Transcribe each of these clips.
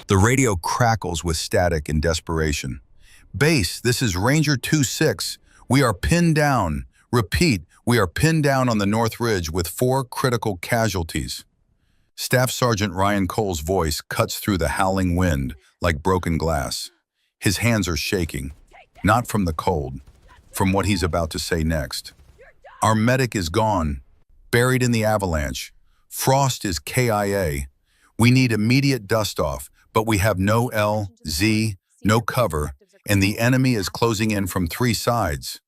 The radio crackles with static and desperation. Base, this is Ranger 26. We are pinned down. Repeat, we are pinned down on the North Ridge with 4 critical casualties. Staff Sergeant Ryan Cole's voice cuts through the howling wind like broken glass. His hands are shaking, not from the cold, from what he's about to say next. Our medic is gone, buried in the avalanche. Frost is KIA. We need immediate dust-off, but we have no LZ, no cover, and the enemy is closing in from 3 sides.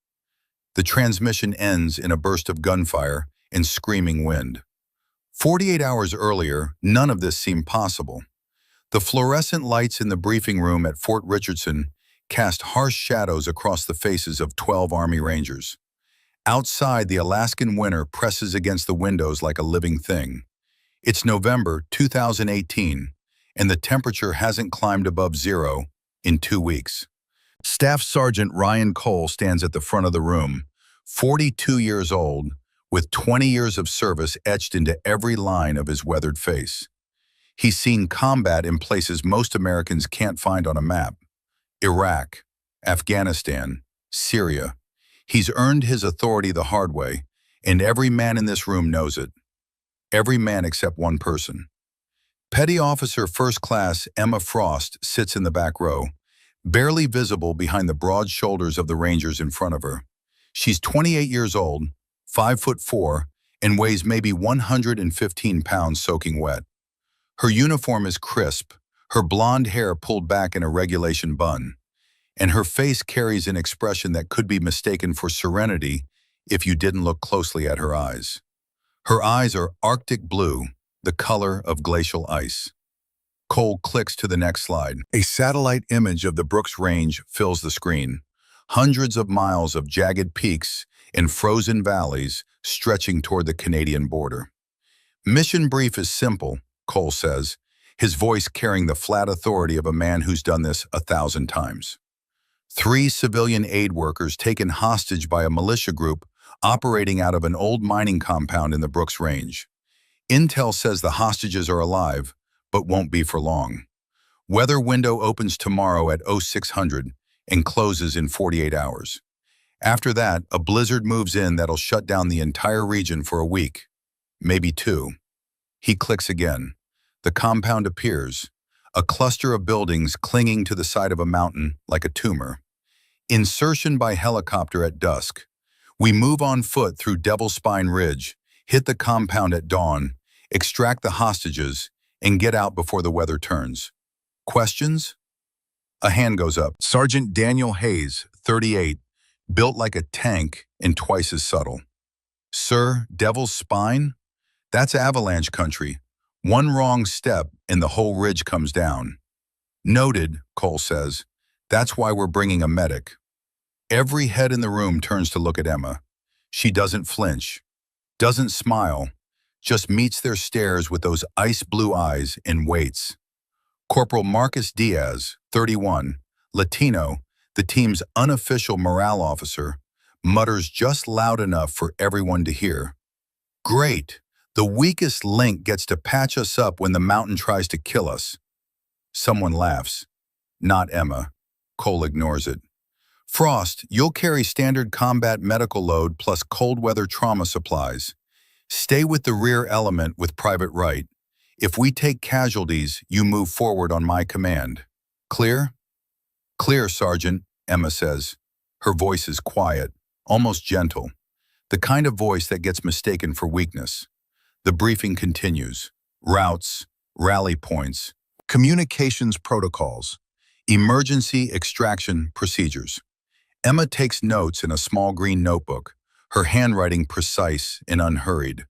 The transmission ends in a burst of gunfire and screaming wind. 48 hours earlier, none of this seemed possible. The fluorescent lights in the briefing room at Fort Richardson cast harsh shadows across the faces of 12 Army Rangers. Outside, the Alaskan winter presses against the windows like a living thing. It's November 2018, and the temperature hasn't climbed above 0 in 2 weeks. Staff Sergeant Ryan Cole stands at the front of the room, 42 years old, with 20 years of service etched into every line of his weathered face. He's seen combat in places most Americans can't find on a map: Iraq, Afghanistan, Syria. He's earned his authority the hard way, and every man in this room knows it. Every man except one person. Petty Officer First Class Emma Frost sits in the back row, barely visible behind the broad shoulders of the Rangers in front of her. She's 28 years old, 5'4", and weighs maybe 115 pounds soaking wet. Her uniform is crisp, her blonde hair pulled back in a regulation bun, and her face carries an expression that could be mistaken for serenity if you didn't look closely at her eyes. Her eyes are Arctic blue, the color of glacial ice. Cole clicks to the next slide. A satellite image of the Brooks Range fills the screen. Hundreds of miles of jagged peaks and frozen valleys stretching toward the Canadian border. Mission brief is simple, Cole says, his voice carrying the flat authority of a man who's done this 1,000 times. 3 civilian aid workers taken hostage by a militia group operating out of an old mining compound in the Brooks Range. Intel says the hostages are alive, but won't be for long. Weather window opens tomorrow at 0600 and closes in 48 hours. After that, a blizzard moves in that'll shut down the entire region for a week, maybe 2. He clicks again. The compound appears, a cluster of buildings clinging to the side of a mountain like a tumor. Insertion by helicopter at dusk. We move on foot through Devil's Spine Ridge, hit the compound at dawn, extract the hostages, and get out before the weather turns. Questions? A hand goes up. Sergeant Daniel Hayes, 38, built like a tank and twice as subtle. Sir, Devil's Spine? That's avalanche country. One wrong step and the whole ridge comes down. Noted, Cole says. That's why we're bringing a medic. Every head in the room turns to look at Emma. She doesn't flinch, doesn't smile, just meets their stares with those ice blue eyes and waits. Corporal Marcus Diaz, 31, Latino, the team's unofficial morale officer, mutters just loud enough for everyone to hear. Great, the weakest link gets to patch us up when the mountain tries to kill us. Someone laughs. Not Emma. Cole ignores it. Frost, you'll carry standard combat medical load plus cold weather trauma supplies. Stay with the rear element with Private Wright. If we take casualties, you move forward on my command. Clear? Clear, Sergeant, Emma says. Her voice is quiet, almost gentle, the kind of voice that gets mistaken for weakness. The briefing continues. Routes, rally points, communications protocols, emergency extraction procedures. Emma takes notes in a small green notebook, her handwriting precise and unhurried.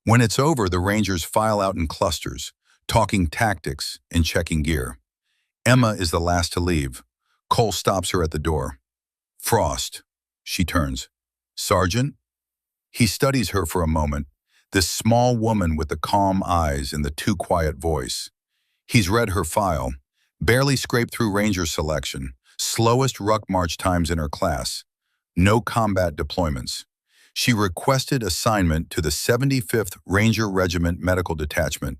When it's over, the Rangers file out in clusters, talking tactics and checking gear. Emma is the last to leave. Cole stops her at the door. Frost. She turns. Sergeant? He studies her for a moment, this small woman with the calm eyes and the too quiet voice. He's read her file, barely scraped through Ranger selection, slowest ruck march times in her class, no combat deployments. She requested assignment to the 75th Ranger Regiment Medical Detachment,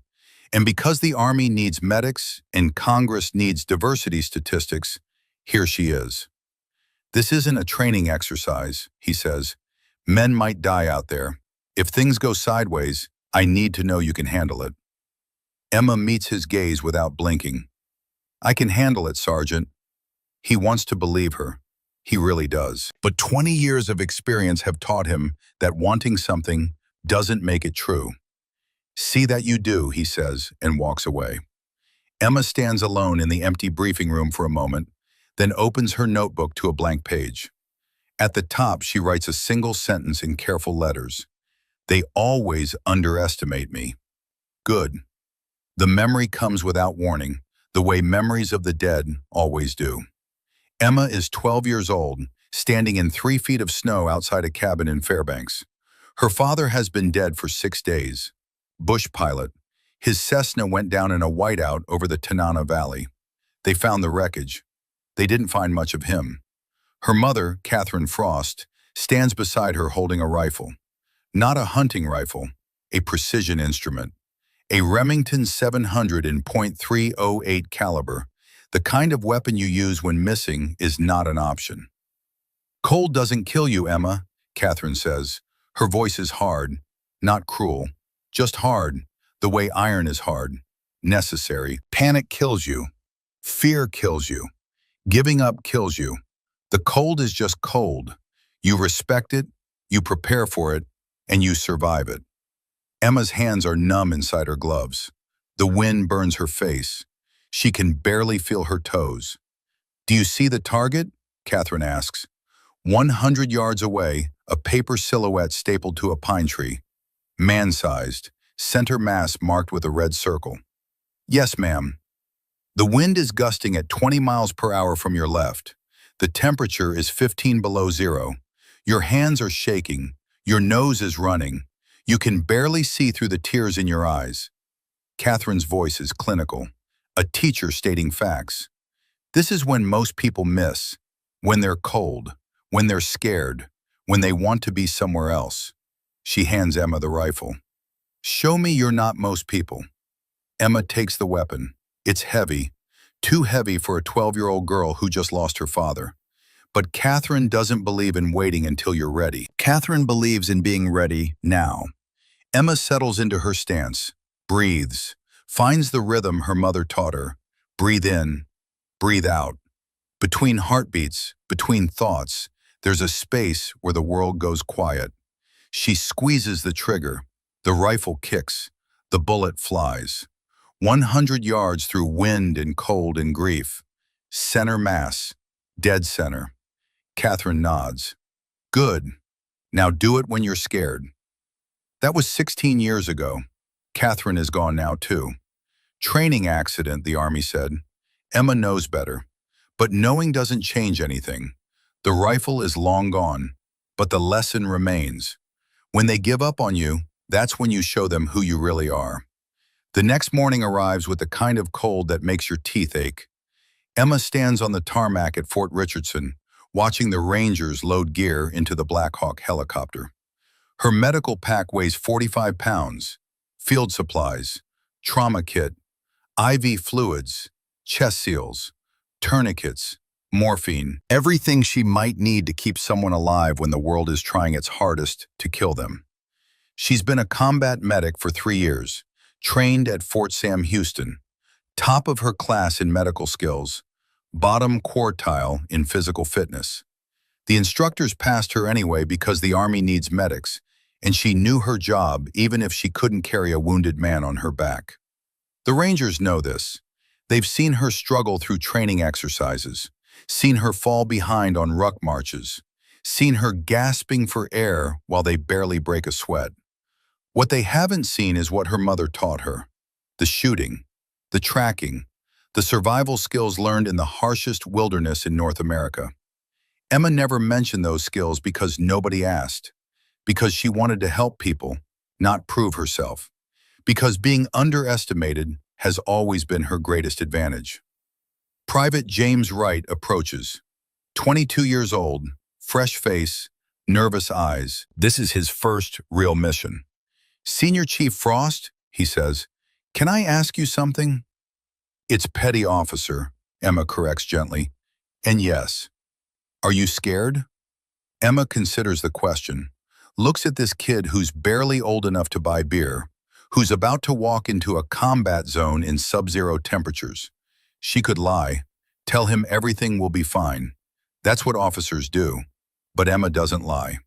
And because the Army needs medics and Congress needs diversity statistics, here she is. This isn't a training exercise, he says. Men might die out there. If things go sideways, I need to know you can handle it. Emma meets his gaze without blinking. I can handle it, Sergeant. He wants to believe her. He really does. But 20 years of experience have taught him that wanting something doesn't make it true. See that you do, he says, and walks away. Emma stands alone in the empty briefing room for a moment, then opens her notebook to a blank page. At the top, she writes a single sentence in careful letters. They always underestimate me. Good. The memory comes without warning, the way memories of the dead always do. Emma is 12 years old, standing in 3 feet of snow outside a cabin in Fairbanks. Her father has been dead for 6 days. Bush pilot. His Cessna went down in a whiteout over the Tanana Valley. They found the wreckage. They didn't find much of him. Her mother, Catherine Frost, stands beside her holding a rifle. Not a hunting rifle, a precision instrument. A Remington 700 in .308 caliber. The kind of weapon you use when missing is not an option. Cold doesn't kill you, Emma, Catherine says. Her voice is hard, not cruel, just hard, the way iron is hard, necessary. Panic kills you. Fear kills you. Giving up kills you. The cold is just cold. You respect it, you prepare for it, and you survive it. Emma's hands are numb inside her gloves. The wind burns her face. She can barely feel her toes. Do you see the target? Catherine asks. 100 yards away, a paper silhouette stapled to a pine tree. Man-sized, center mass marked with a red circle. Yes, ma'am. The wind is gusting at 20 miles per hour from your left. The temperature is 15 below zero. Your hands are shaking. Your nose is running. You can barely see through the tears in your eyes. Catherine's voice is clinical, a teacher stating facts. This is when most people miss, when they're cold, when they're scared, when they want to be somewhere else. She hands Emma the rifle. Show me you're not most people. Emma takes the weapon. It's heavy, too heavy for a 12-year-old girl who just lost her father. But Catherine doesn't believe in waiting until you're ready. Catherine believes in being ready now. Emma settles into her stance, breathes, finds the rhythm her mother taught her. Breathe in, breathe out. Between heartbeats, between thoughts, there's a space where the world goes quiet. She squeezes the trigger. The rifle kicks. The bullet flies. 100 yards through wind and cold and grief. Center mass. Dead center. Catherine nods. Good. Now do it when you're scared. That was 16 years ago. Catherine is gone now too. Training accident, the Army said. Emma knows better. But knowing doesn't change anything. The rifle is long gone, but the lesson remains. When they give up on you, that's when you show them who you really are. The next morning arrives with the kind of cold that makes your teeth ache. Emma stands on the tarmac at Fort Richardson, watching the Rangers load gear into the Black Hawk helicopter. Her medical pack weighs 45 pounds. Field supplies, trauma kit, IV fluids, chest seals, tourniquets, morphine, everything she might need to keep someone alive when the world is trying its hardest to kill them. She's been a combat medic for 3 years, trained at Fort Sam Houston, top of her class in medical skills, bottom quartile in physical fitness. The instructors passed her anyway because the Army needs medics, and she knew her job even if she couldn't carry a wounded man on her back. The Rangers know this. They've seen her struggle through training exercises, seen her fall behind on ruck marches, seen her gasping for air while they barely break a sweat. What they haven't seen is what her mother taught her. The shooting, the tracking, the survival skills learned in the harshest wilderness in North America. Emma never mentioned those skills because nobody asked, because she wanted to help people, not prove herself, because being underestimated has always been her greatest advantage. Private James Wright approaches. 22 years old, fresh face, nervous eyes. This is his first real mission. Senior Chief Frost, he says, Can I ask you something? It's petty officer, Emma corrects gently. And yes. Are you scared? Emma considers the question, looks at this kid who's barely old enough to buy beer, who's about to walk into a combat zone in sub-zero temperatures. She could lie, tell him everything will be fine. That's what officers do. But Emma doesn't lie.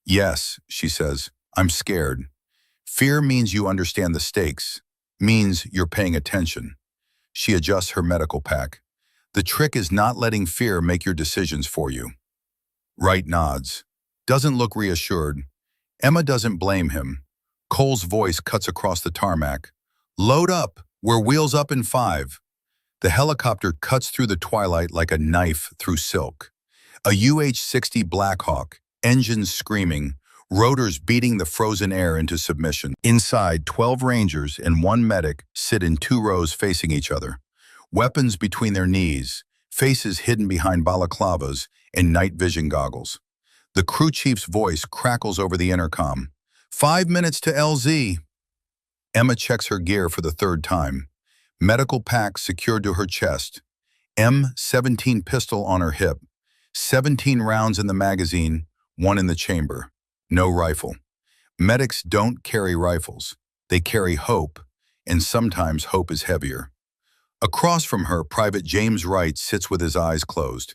Yes, she says, I'm scared. Fear means you understand the stakes, means you're paying attention. She adjusts her medical pack. The trick is not letting fear make your decisions for you. Wright nods. Doesn't look reassured. Emma doesn't blame him. Cole's voice cuts across the tarmac. Load up. We're wheels up in 5. The helicopter cuts through the twilight like a knife through silk. A UH-60 Blackhawk, engines screaming, rotors beating the frozen air into submission. Inside, 12 Rangers and 1 medic sit in 2 rows facing each other. Weapons between their knees, faces hidden behind balaclavas and night vision goggles. The crew chief's voice crackles over the intercom. 5 minutes to LZ. Emma checks her gear for the 3rd time. Medical pack secured to her chest. M17 pistol on her hip. 17 rounds in the magazine, 1 in the chamber. No rifle. Medics don't carry rifles. They carry hope, and sometimes hope is heavier. Across from her, Private James Wright sits with his eyes closed.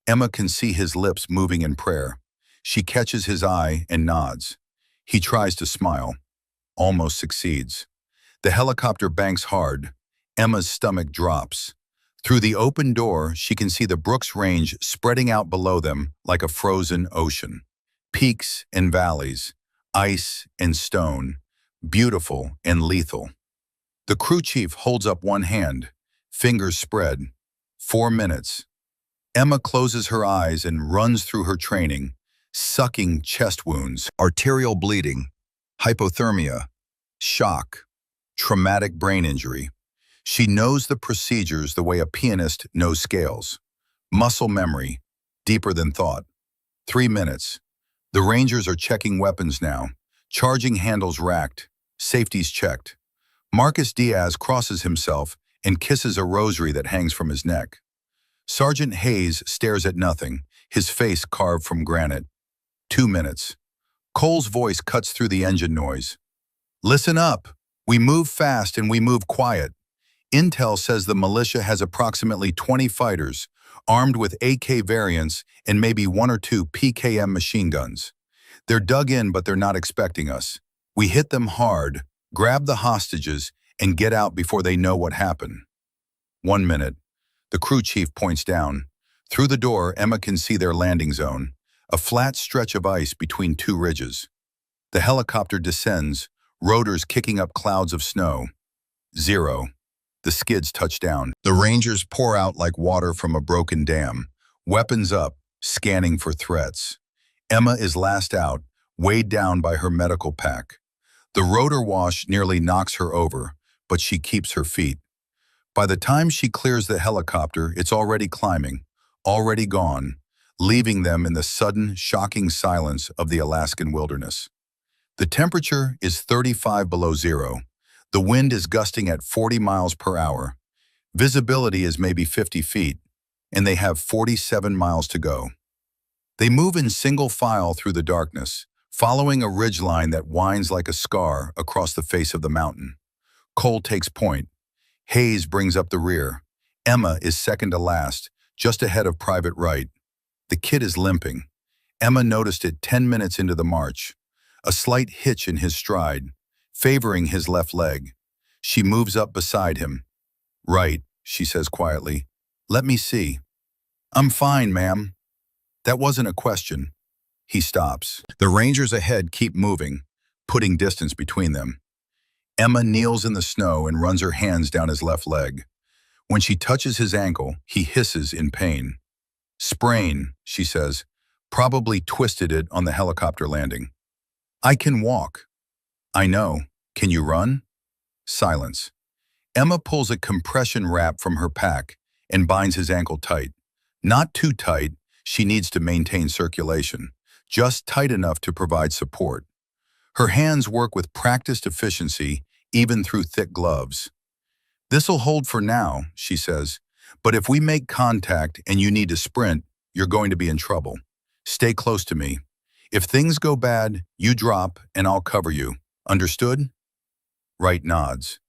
Emma can see his lips moving in prayer. She catches his eye and nods. He tries to smile. Almost succeeds. The helicopter banks hard. Emma's stomach drops. Through the open door, she can see the Brooks Range spreading out below them like a frozen ocean. Peaks and valleys, ice and stone, beautiful and lethal. The crew chief holds up one hand, fingers spread. 4 minutes. Emma closes her eyes and runs through her training, sucking chest wounds, arterial bleeding, hypothermia, shock, traumatic brain injury. She knows the procedures the way a pianist knows scales. Muscle memory, deeper than thought. 3 minutes. The Rangers are checking weapons now, charging handles racked, safeties checked. Marcus Diaz crosses himself and kisses a rosary that hangs from his neck. Sergeant Hayes stares at nothing, his face carved from granite. 2 minutes. Cole's voice cuts through the engine noise. Listen up. We move fast and we move quiet. Intel says the militia has approximately 20 fighters, armed with AK variants and maybe 1 or 2 PKM machine guns. They're dug in, but they're not expecting us. We hit them hard, grab the hostages, and get out before they know what happened. 1 minute. The crew chief points down. Through the door, Emma can see their landing zone, a flat stretch of ice between 2 ridges. The helicopter descends, rotors kicking up clouds of snow. 0. The skids touch down. The Rangers pour out like water from a broken dam, weapons up, scanning for threats. Emma is last out, weighed down by her medical pack. The rotor wash nearly knocks her over, but she keeps her feet. By the time she clears the helicopter, it's already climbing, already gone, leaving them in the sudden, shocking silence of the Alaskan wilderness. The temperature is 35 below 0. The wind is gusting at 40 miles per hour. Visibility is maybe 50 feet, and they have 47 miles to go. They move in single file through the darkness, following a ridgeline that winds like a scar across the face of the mountain. Cole takes point. Hayes brings up the rear. Emma is second to last, just ahead of Private Wright. The kid is limping. Emma noticed it 10 minutes into the march. A slight hitch in his stride, favoring his left leg. She moves up beside him. Right, she says quietly. Let me see. I'm fine, ma'am. That wasn't a question. He stops. The Rangers ahead keep moving, putting distance between them. Emma kneels in the snow and runs her hands down his left leg. When she touches his ankle, he hisses in pain. Sprain, she says. Probably twisted it on the helicopter landing. I can walk. I know. Can you run? Silence. Emma pulls a compression wrap from her pack and binds his ankle tight. Not too tight, she needs to maintain circulation, just tight enough to provide support. Her hands work with practiced efficiency, even through thick gloves. "This'll hold for now," she says, "but if we make contact and you need to sprint, you're going to be in trouble. Stay close to me. If things go bad, you drop and I'll cover you. Understood?" Wright nods.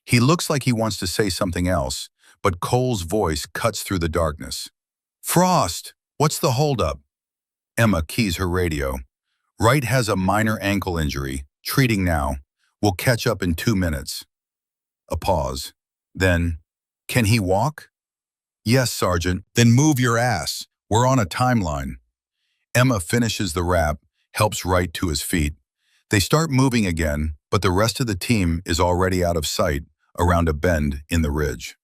He looks like he wants to say something else, but Cole's voice cuts through the darkness. "Frost, what's the holdup?" Emma keys her radio. "Wright has a minor ankle injury. Treating now. We'll catch up in 2 minutes." A pause. Then, "Can he walk?" "Yes, Sergeant." "Then move your ass. We're on a timeline." Emma finishes the rap, helps Wright to his feet. They start moving again, but the rest of the team is already out of sight around a bend in the ridge.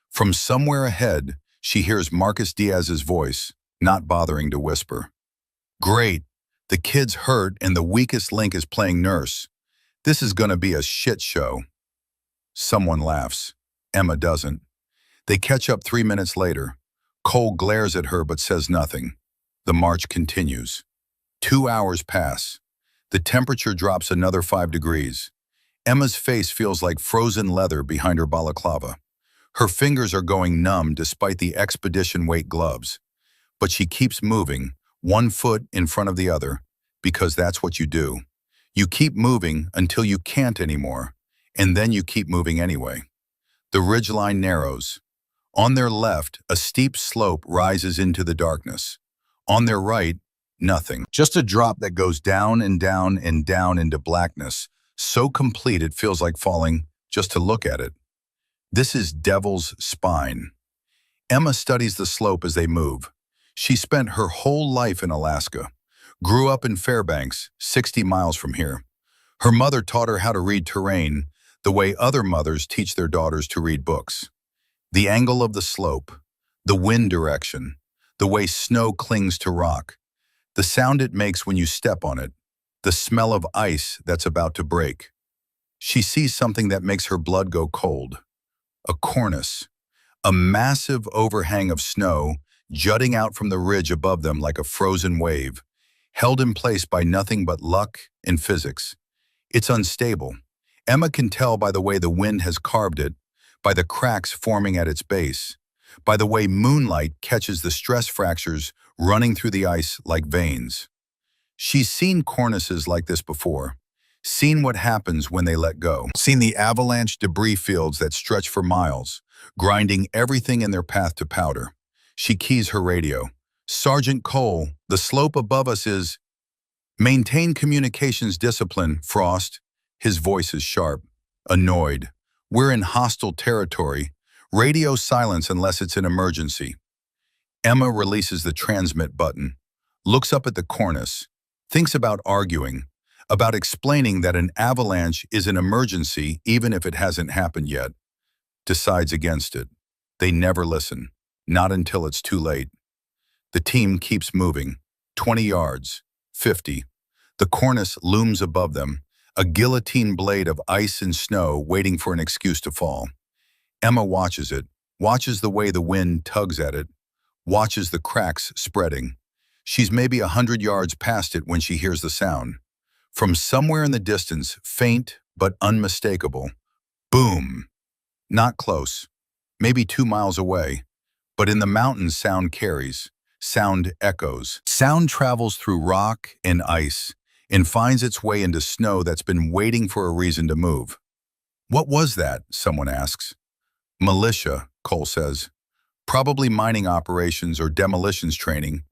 From somewhere ahead, she hears Marcus Diaz's voice, not bothering to whisper. "Great. The kid's hurt and the weakest link is playing nurse. This is gonna be a shit show." Someone laughs. Emma doesn't. They catch up 3 minutes later. Cole glares at her but says nothing. The march continues. 2 hours pass. The temperature drops another 5 degrees. Emma's face feels like frozen leather behind her balaclava. Her fingers are going numb despite the expedition weight gloves. But she keeps moving, one foot in front of the other, because that's what you do. You keep moving until you can't anymore, and then you keep moving anyway. The ridgeline narrows. On their left, a steep slope rises into the darkness. On their right, nothing. Just a drop that goes down and down and down into blackness, so complete it feels like falling just to look at it. This is Devil's Spine. Emma studies the slope as they move. She spent her whole life in Alaska. Grew up in Fairbanks, 60 miles from here. Her mother taught her how to read terrain, the way other mothers teach their daughters to read books. The angle of the slope, the wind direction, the way snow clings to rock, the sound it makes when you step on it, the smell of ice that's about to break. She sees something that makes her blood go cold. A cornice, a massive overhang of snow jutting out from the ridge above them like a frozen wave, held in place by nothing but luck and physics. It's unstable. Emma can tell by the way the wind has carved it, by the cracks forming at its base, by the way moonlight catches the stress fractures running through the ice like veins. She's seen cornices like this before, seen what happens when they let go, seen the avalanche debris fields that stretch for miles, grinding everything in their path to powder. She keys her radio. "Sergeant Cole, the slope above us is—" "Maintain communications discipline, Frost." His voice is sharp, annoyed. "We're in hostile territory. Radio silence unless it's an emergency." Emma releases the transmit button, looks up at the cornice, thinks about arguing, about explaining that an avalanche is an emergency even if it hasn't happened yet. Decides against it. They never listen, not until it's too late. The team keeps moving. 20 yards, 50. The cornice looms above them, a guillotine blade of ice and snow waiting for an excuse to fall. Emma watches it, watches the way the wind tugs at it, watches the cracks spreading. She's maybe 100 yards past it when she hears the sound. From somewhere in the distance, faint but unmistakable. Boom! Not close, maybe 2 miles away, but in the mountains sound carries. Sound echoes. Sound travels through rock and ice and finds its way into snow that's been waiting for a reason to move. "What was that?" someone asks. "Militia," Cole says. "Probably mining operations or demolitions training.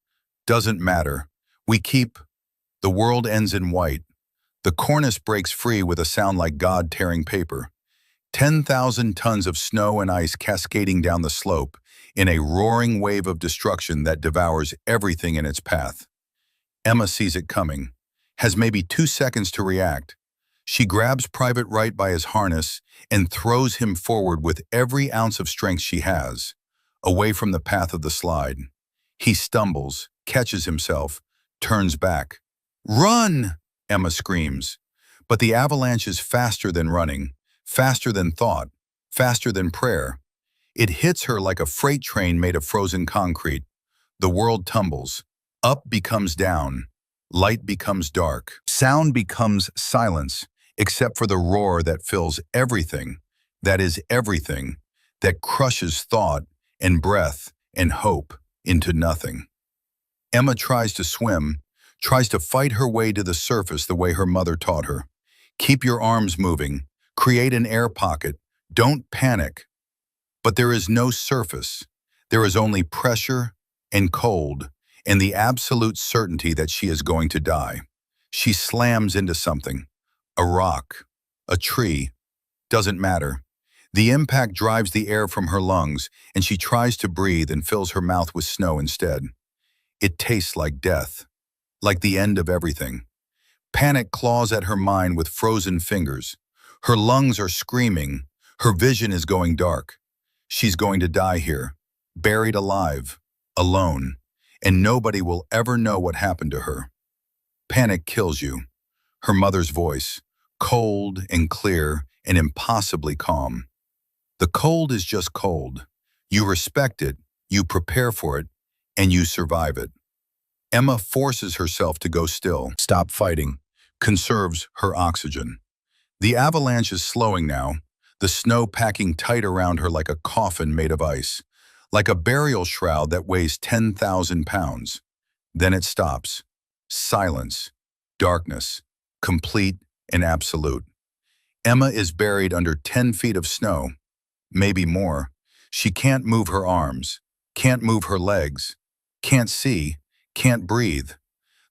Doesn't matter. We keep—" The world ends in white. The cornice breaks free with a sound like God tearing paper. 10,000 tons of snow and ice cascading down the slope in a roaring wave of destruction that devours everything in its path. Emma sees it coming, has maybe 2 seconds to react. She grabs Private Wright by his harness and throws him forward with every ounce of strength she has, away from the path of the slide. He stumbles, catches himself, turns back. "Run!" Emma screams. But the avalanche is faster than running, faster than thought, faster than prayer. It hits her like a freight train made of frozen concrete. The world tumbles. Up becomes down. Light becomes dark. Sound becomes silence. except for the roar that fills everything, that is everything, that crushes thought and breath and hope into nothing. Emma tries to swim, tries to fight her way to the surface the way her mother taught her. Keep your arms moving, create an air pocket, don't panic. But there is no surface. There is only pressure and cold and the absolute certainty that she is going to die. She slams into something, a rock, a tree, doesn't matter. The impact drives the air from her lungs, and she tries to breathe and fills her mouth with snow instead. It tastes like death, like the end of everything. Panic claws at her mind with frozen fingers. Her lungs are screaming. Her vision is going dark. She's going to die here, buried alive, alone, and nobody will ever know what happened to her. Panic kills you. Her mother's voice, cold and clear and impossibly calm. The cold is just cold. You respect it, you prepare for it, and you survive it. Emma forces herself to go still, stop fighting, conserves her oxygen. The avalanche is slowing now, the snow packing tight around her like a coffin made of ice, like a burial shroud that weighs 10,000 pounds. Then it stops. Silence, darkness, complete and absolute. Emma is buried under 10 feet of snow, maybe more. She can't move her arms, can't move her legs, can't see, can't breathe.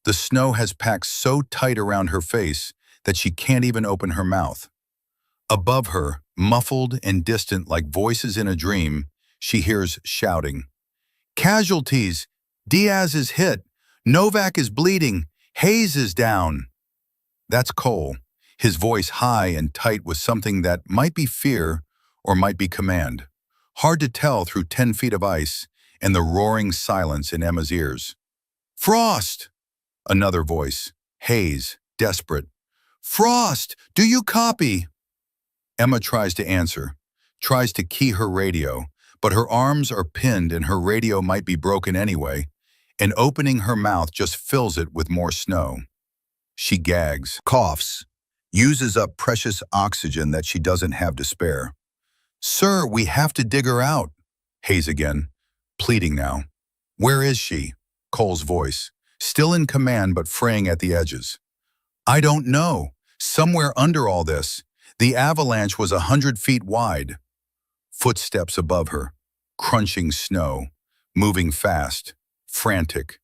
The snow has packed so tight around her face that she can't even open her mouth. Above her, muffled and distant like voices in a dream, she hears shouting. Casualties! Diaz is hit! Novak is bleeding! Hayes is down! That's Cole, his voice high and tight with something that might be fear or might be command. Hard to tell through 10 feet of ice and the roaring silence in Emma's ears. Frost! Another voice, Hayes, desperate. Frost, do you copy? Emma tries to answer, tries to key her radio, but her arms are pinned and her radio might be broken anyway, and opening her mouth just fills it with more snow. She gags, coughs, uses up precious oxygen that she doesn't have to spare. Sir, we have to dig her out. Hayes again, pleading now. Where is she? Cole's voice, still in command but fraying at the edges. I don't know. Somewhere under all this. The avalanche was 100 feet wide. Footsteps above her, crunching snow, moving fast, frantic.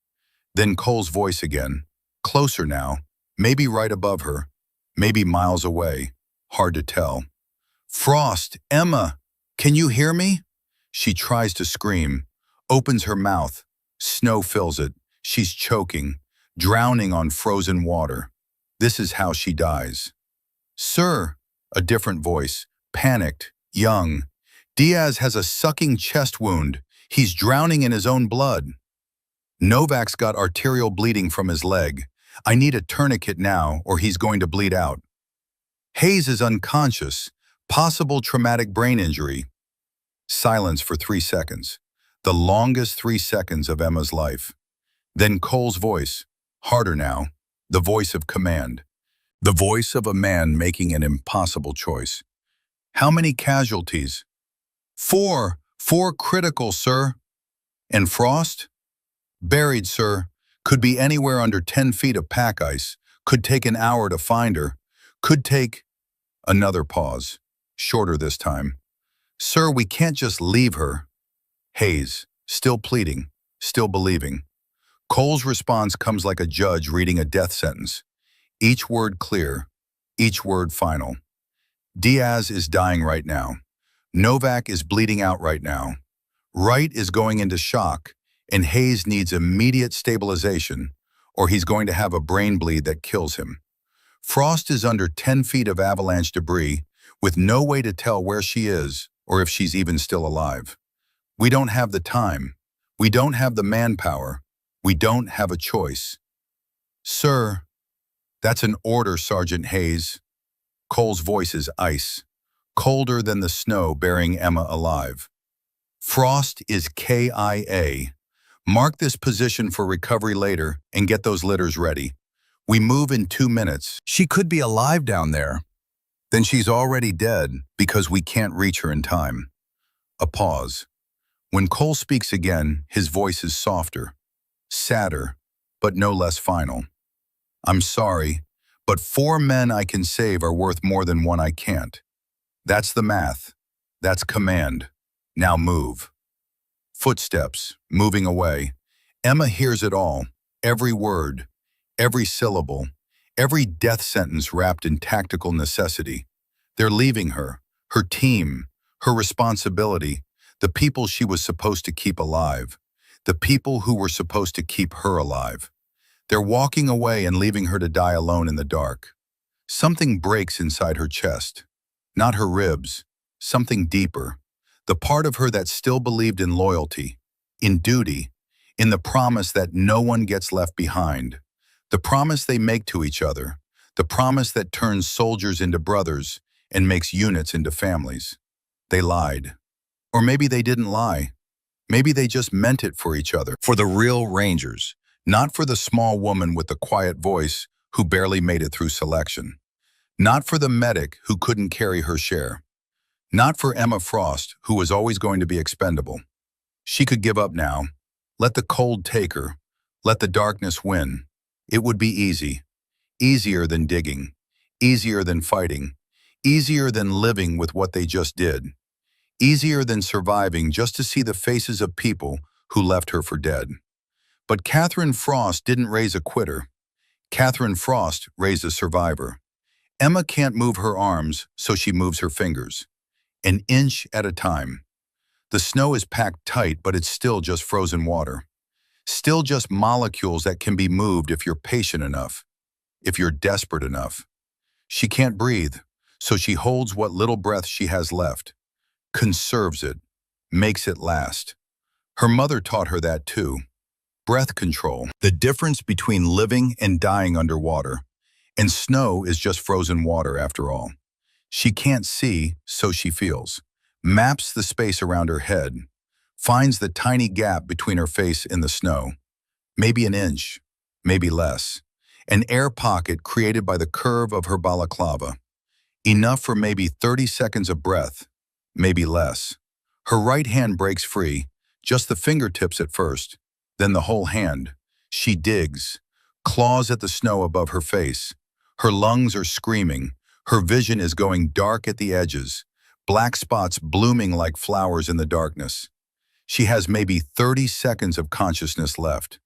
Then Cole's voice again, closer now, maybe right above her, maybe miles away, hard to tell. Frost, Emma, can you hear me? She tries to scream, opens her mouth, snow fills it, she's choking, drowning on frozen water. This is how she dies. Sir, a different voice, panicked, young. Diaz has a sucking chest wound. He's drowning in his own blood. Novak's got arterial bleeding from his leg. I need a tourniquet now or he's going to bleed out. Hayes is unconscious. Possible traumatic brain injury. Silence for 3 seconds. The longest 3 seconds of Emma's life. Then Cole's voice, harder now, the voice of command. The voice of a man making an impossible choice. How many casualties? 4. 4 critical, sir. And Frost? Buried, sir. Could be anywhere under 10 feet of pack ice. Could take an hour to find her. Could take... Another pause. Shorter this time. Sir, we can't just leave her. Hayes, still pleading, still believing. Cole's response comes like a judge reading a death sentence. Each word clear, each word final. Diaz is dying right now. Novak is bleeding out right now. Wright is going into shock, and Hayes needs immediate stabilization, or he's going to have a brain bleed that kills him. Frost is under 10 feet of avalanche debris, with no way to tell where she is, or if she's even still alive. We don't have the time. We don't have the manpower. We don't have a choice. Sir, that's an order, Sergeant Hayes. Cole's voice is ice, colder than the snow burying Emma alive. Frost is KIA. Mark this position for recovery later and get those litters ready. We move in 2 minutes. She could be alive down there. then she's already dead because we can't reach her in time. A pause. When Cole speaks again, his voice is softer, sadder, but no less final. I'm sorry, but 4 men I can save are worth more than 1 I can't. That's the math. That's command. Now move. Footsteps, moving away. Emma hears it all, every word, every syllable, every death sentence wrapped in tactical necessity. They're leaving her, her team, her responsibility, the people she was supposed to keep alive, the people who were supposed to keep her alive. They're walking away and leaving her to die alone in the dark. Something breaks inside her chest. Not her ribs, something deeper. The part of her that still believed in loyalty, in duty, in the promise that no one gets left behind. The promise they make to each other. The promise that turns soldiers into brothers and makes units into families. They lied. Or maybe they didn't lie. Maybe they just meant it for each other. For the real Rangers, not for the small woman with the quiet voice who barely made it through selection. Not for the medic who couldn't carry her share. Not for Emma Frost, who was always going to be expendable. She could give up now. Let the cold take her. Let the darkness win. It would be easy. Easier than digging. Easier than fighting. Easier than living with what they just did. Easier than surviving just to see the faces of people who left her for dead. But Catherine Frost didn't raise a quitter. Catherine Frost raised a survivor. Emma can't move her arms, so she moves her fingers. An inch at a time. The snow is packed tight, but it's still just frozen water. Still just molecules that can be moved if you're patient enough, if you're desperate enough. She can't breathe, so she holds what little breath she has left, conserves it, makes it last. Her mother taught her that too. Breath control, the difference between living and dying underwater. And snow is just frozen water after all. She can't see, so she feels. Maps the space around her head. Finds the tiny gap between her face and the snow. Maybe an inch, maybe less. An air pocket created by the curve of her balaclava. Enough for maybe 30 seconds of breath, maybe less. Her right hand breaks free, just the fingertips at first, then the whole hand. She digs, claws at the snow above her face. Her lungs are screaming. Her vision is going dark at the edges, black spots blooming like flowers in the darkness. She has maybe 30 seconds of consciousness left.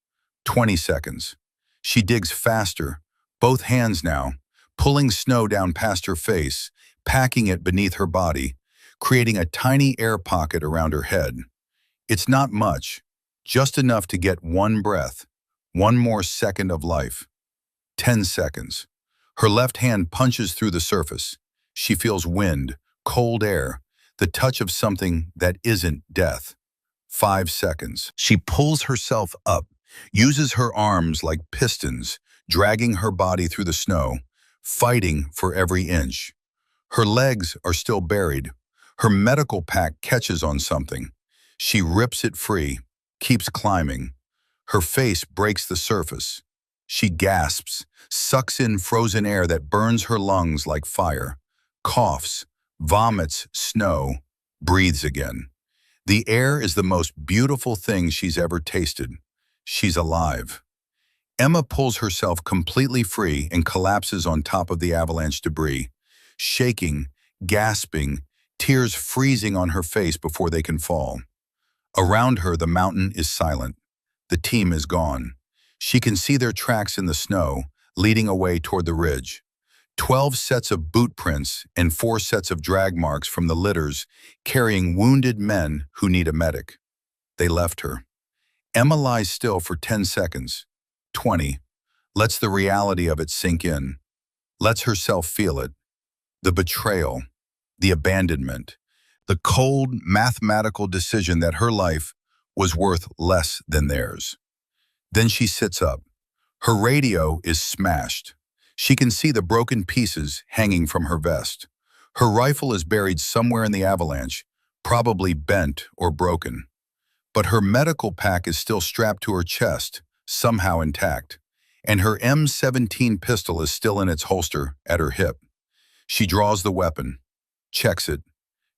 20 seconds. She digs faster, both hands now, pulling snow down past her face, packing it beneath her body, creating a tiny air pocket around her head. It's not much, just enough to get one breath, one more second of life. 10 seconds. Her left hand punches through the surface. She feels wind, cold air, the touch of something that isn't death. 5 seconds. She pulls herself up, uses her arms like pistons, dragging her body through the snow, fighting for every inch. Her legs are still buried. Her medical pack catches on something. She rips it free, keeps climbing. Her face breaks the surface. She gasps, sucks in frozen air that burns her lungs like fire, coughs, vomits snow, breathes again. The air is the most beautiful thing she's ever tasted. She's alive. Emma pulls herself completely free and collapses on top of the avalanche debris, shaking, gasping, tears freezing on her face before they can fall. Around her, the mountain is silent. The team is gone. She can see their tracks in the snow, leading away toward the ridge. 12 sets of boot prints and 4 sets of drag marks from the litters carrying wounded men who need a medic. They left her. Emma lies still for 10 seconds, 20, lets the reality of it sink in, lets herself feel it. The betrayal, the abandonment, the cold mathematical decision that her life was worth less than theirs. Then she sits up. Her radio is smashed. She can see the broken pieces hanging from her vest. Her rifle is buried somewhere in the avalanche, probably bent or broken. But her medical pack is still strapped to her chest, somehow intact, and her M17 pistol is still in its holster at her hip. She draws the weapon, checks it,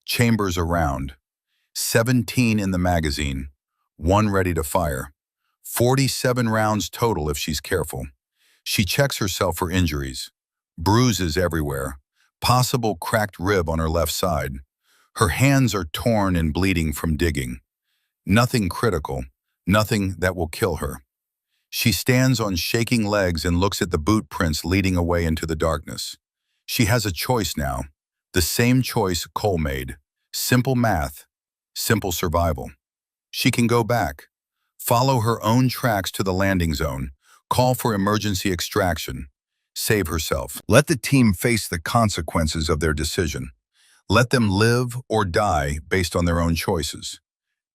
chambers around. 17 in the magazine, one ready to fire. 47 rounds total if she's careful. She checks herself for injuries. Bruises everywhere. Possible cracked rib on her left side. Her hands are torn and bleeding from digging. Nothing critical, nothing that will kill her. She stands on shaking legs and looks at the boot prints leading away into the darkness. She has a choice now, the same choice Cole made. Simple math, simple survival. She can go back, follow her own tracks to the landing zone, call for emergency extraction, save herself. Let the team face the consequences of their decision. Let them live or die based on their own choices.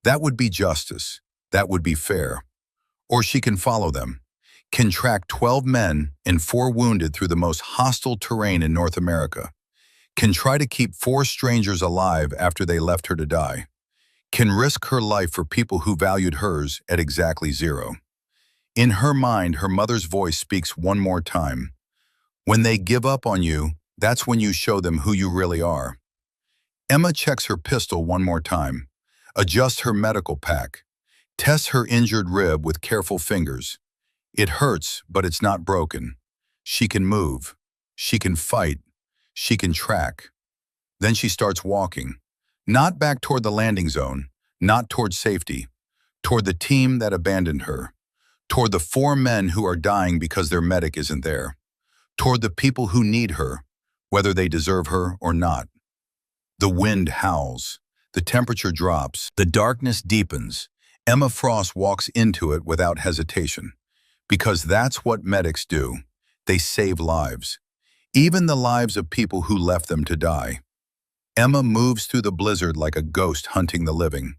That would be justice. That would be fair. Or she can follow them, can track 12 men and 4 wounded through the most hostile terrain in North America, can try to keep 4 strangers alive after they left her to die, can risk her life for people who valued hers at exactly 0. In her mind, her mother's voice speaks one more time. When they give up on you, that's when you show them who you really are. Emma checks her pistol one more time, adjusts her medical pack, tests her injured rib with careful fingers. It hurts, but it's not broken. She can move. She can fight. She can track. Then she starts walking. Not back toward the landing zone, not toward safety, toward the team that abandoned her, toward the 4 men who are dying because their medic isn't there, toward the people who need her, whether they deserve her or not. The wind howls. The temperature drops. The darkness deepens. Emma Frost walks into it without hesitation, because that's what medics do. They save lives, even the lives of people who left them to die. Emma moves through the blizzard like a ghost hunting the living.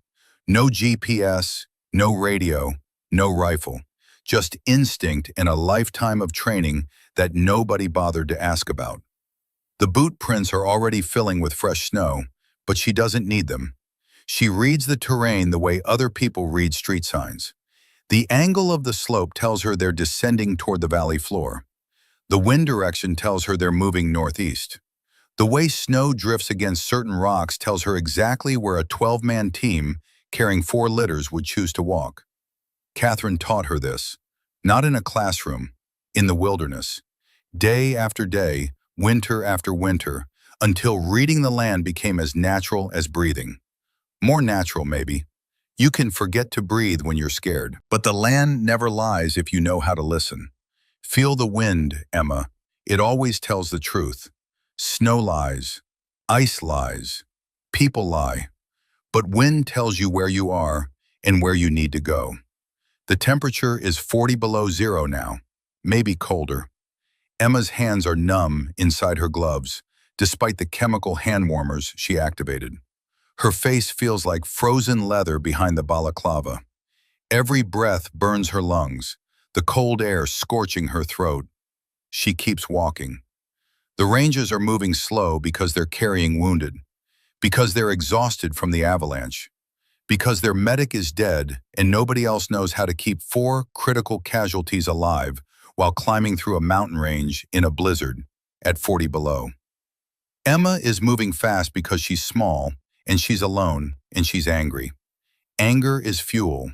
No GPS, no radio, no rifle, just instinct and a lifetime of training that nobody bothered to ask about. The boot prints are already filling with fresh snow, but she doesn't need them. She reads the terrain the way other people read street signs. The angle of the slope tells her they're descending toward the valley floor. The wind direction tells her they're moving northeast. The way snow drifts against certain rocks tells her exactly where a 12-man team carrying 4 litters would choose to walk. Catherine taught her this, not in a classroom, in the wilderness. Day after day, winter after winter, until reading the land became as natural as breathing. More natural, maybe. You can forget to breathe when you're scared, but the land never lies if you know how to listen. Feel the wind, Emma. It always tells the truth. Snow lies, ice lies, people lie, but wind tells you where you are and where you need to go. The temperature is 40 below 0 now, maybe colder. Emma's hands are numb inside her gloves, despite the chemical hand warmers she activated. Her face feels like frozen leather behind the balaclava. Every breath burns her lungs, the cold air scorching her throat. She keeps walking. The Rangers are moving slow because they're carrying wounded, because they're exhausted from the avalanche, because their medic is dead and nobody else knows how to keep 4 critical casualties alive while climbing through a mountain range in a blizzard at 40 below. Emma is moving fast because she's small, and she's alone, and she's angry. Anger is fuel.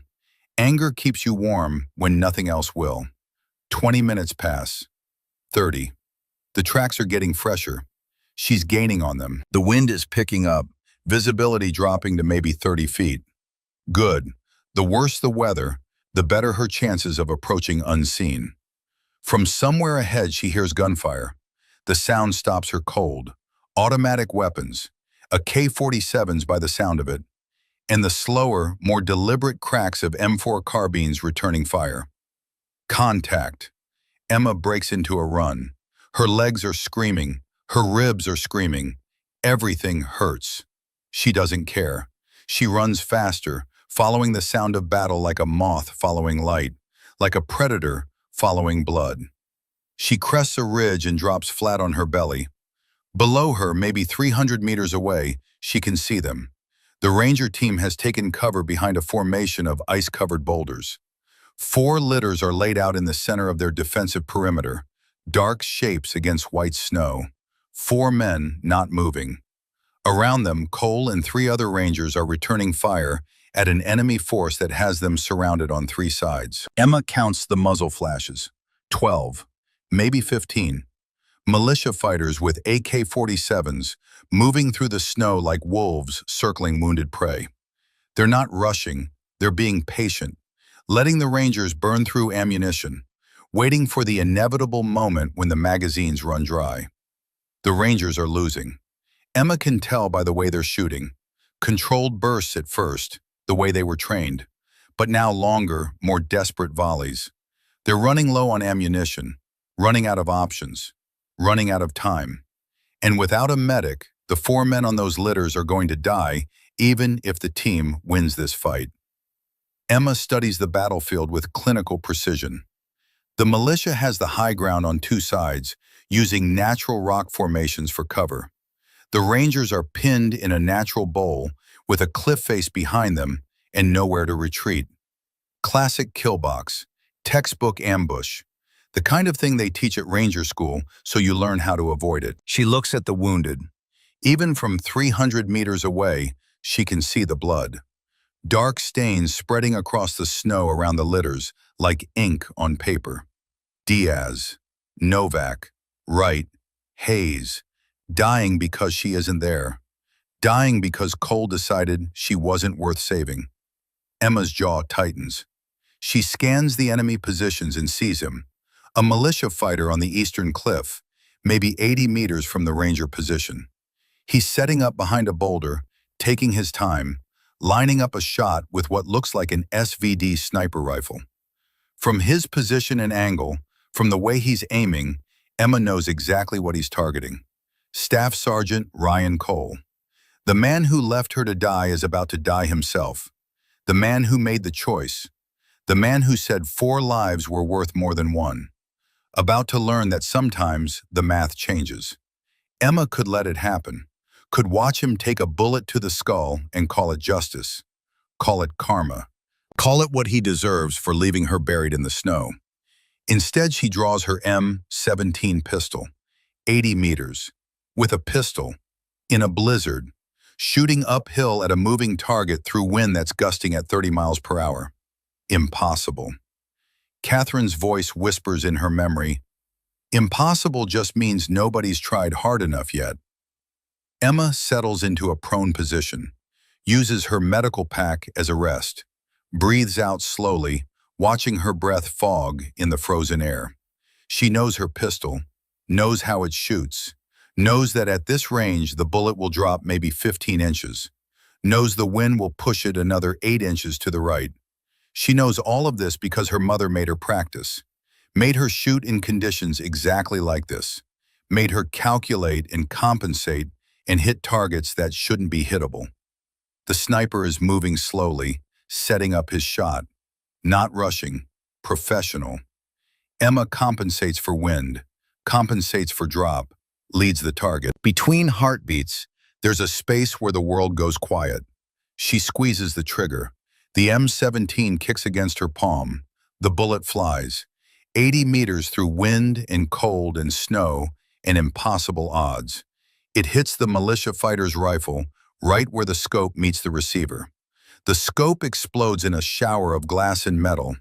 Anger keeps you warm when nothing else will. 20 minutes pass. 30. The tracks are getting fresher. She's gaining on them. The wind is picking up, visibility dropping to maybe 30 feet. Good. The worse the weather, the better her chances of approaching unseen. From somewhere ahead, she hears gunfire. The sound stops her cold. Automatic weapons. A K-47's by the sound of it, and the slower, more deliberate cracks of M4 carbines returning fire. Contact. Emma breaks into a run. Her legs are screaming. Her ribs are screaming. Everything hurts. She doesn't care. She runs faster, following the sound of battle like a moth following light, like a predator following blood. She crests a ridge and drops flat on her belly. Below her, maybe 300 meters away, she can see them. The Ranger team has taken cover behind a formation of ice-covered boulders. 4 litters are laid out in the center of their defensive perimeter, dark shapes against white snow. 4 men not moving. Around them, Cole and 3 other Rangers are returning fire at an enemy force that has them surrounded on 3 sides. Emma counts the muzzle flashes. 12, maybe 15. Militia fighters with AK-47s moving through the snow like wolves circling wounded prey. They're not rushing, they're being patient, letting the Rangers burn through ammunition, waiting for the inevitable moment when the magazines run dry. The Rangers are losing. Emma can tell by the way they're shooting. Controlled bursts at first, the way they were trained, but now longer, more desperate volleys. They're running low on ammunition, running out of options, running out of time. And without a medic, the 4 men on those litters are going to die, even if the team wins this fight. Emma studies the battlefield with clinical precision. The militia has the high ground on 2 sides, using natural rock formations for cover. The Rangers are pinned in a natural bowl with a cliff face behind them and nowhere to retreat. Classic kill box, textbook ambush, the kind of thing they teach at Ranger School so you learn how to avoid it. She looks at the wounded. Even from 300 meters away, she can see the blood. Dark stains spreading across the snow around the litters like ink on paper. Diaz, Novak, Wright, Hayes, dying because she isn't there. Dying because Cole decided she wasn't worth saving. Emma's jaw tightens. She scans the enemy positions and sees him, a militia fighter on the eastern cliff, maybe 80 meters from the Ranger position. He's setting up behind a boulder, taking his time, lining up a shot with what looks like an SVD sniper rifle. From his position and angle, from the way he's aiming, Emma knows exactly what he's targeting. Staff Sergeant Ryan Cole. The man who left her to die is about to die himself. The man who made the choice. The man who said 4 lives were worth more than 1. About to learn that sometimes the math changes. Emma could let it happen. Could watch him take a bullet to the skull and call it justice. Call it karma. Call it what he deserves for leaving her buried in the snow. Instead, she draws her M17 pistol, 80 meters, with a pistol, in a blizzard, shooting uphill at a moving target through wind that's gusting at 30 miles per hour. Impossible. Catherine's voice whispers in her memory, impossible just means nobody's tried hard enough yet. Emma settles into a prone position, uses her medical pack as a rest, breathes out slowly, watching her breath fog in the frozen air. She knows her pistol, knows how it shoots, knows that at this range the bullet will drop maybe 15 inches, knows the wind will push it another 8 inches to the right. She knows all of this because her mother made her practice, made her shoot in conditions exactly like this, made her calculate and compensate and hit targets that shouldn't be hittable. The sniper is moving slowly, setting up his shot, not rushing, professional. Emma compensates for wind, compensates for drop, leads the target. Between heartbeats, there's a space where the world goes quiet. She squeezes the trigger. The M17 kicks against her palm. The bullet flies, 80 meters through wind and cold and snow and impossible odds. It hits the militia fighter's rifle right where the scope meets the receiver. The scope explodes in a shower of glass and metal.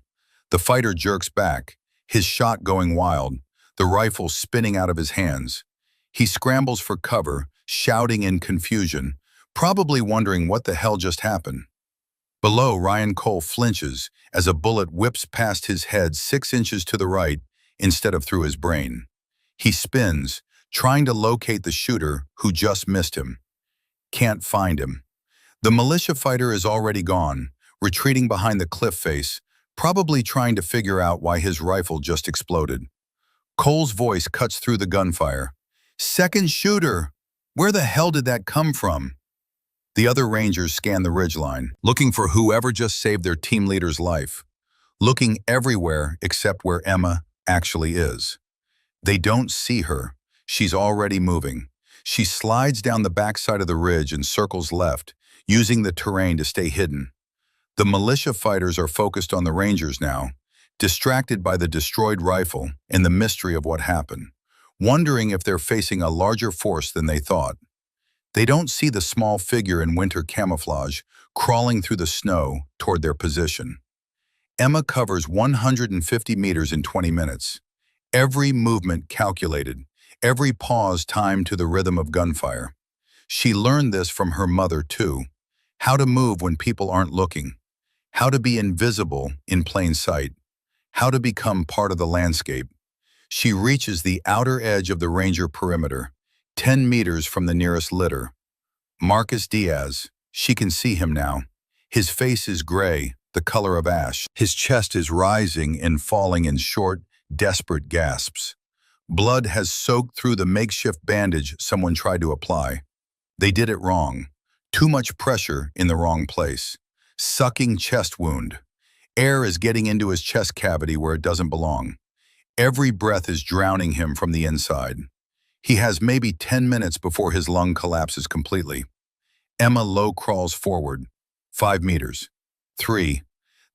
The fighter jerks back, his shot going wild, the rifle spinning out of his hands. He scrambles for cover, shouting in confusion, probably wondering what the hell just happened. Below, Ryan Cole flinches as a bullet whips past his head 6 inches to the right instead of through his brain. He spins, trying to locate the shooter who just missed him. Can't find him. The militia fighter is already gone, retreating behind the cliff face, probably trying to figure out why his rifle just exploded. Cole's voice cuts through the gunfire. Second shooter! Where the hell did that come from? The other Rangers scan the ridgeline, looking for whoever just saved their team leader's life, looking everywhere except where Emma actually is. They don't see her. She's already moving. She slides down the backside of the ridge and circles left, using the terrain to stay hidden. The militia fighters are focused on the Rangers now, distracted by the destroyed rifle and the mystery of what happened. wondering if they're facing a larger force than they thought. They don't see the small figure in winter camouflage crawling through the snow toward their position. Emma covers 150 meters in 20 minutes. Every movement calculated, every pause timed to the rhythm of gunfire. She learned this from her mother too. How to move when people aren't looking. How to be invisible in plain sight. How to become part of the landscape. She reaches the outer edge of the Ranger perimeter, 10 meters from the nearest litter. Marcus Diaz, she can see him now. His face is gray, the color of ash. His chest is rising and falling in short, desperate gasps. Blood has soaked through the makeshift bandage someone tried to apply. They did it wrong. Too much pressure in the wrong place. Sucking chest wound. Air is getting into his chest cavity where it doesn't belong. Every breath is drowning him from the inside. He has maybe 10 minutes before his lung collapses completely. Emma low crawls forward. 5 meters. 3.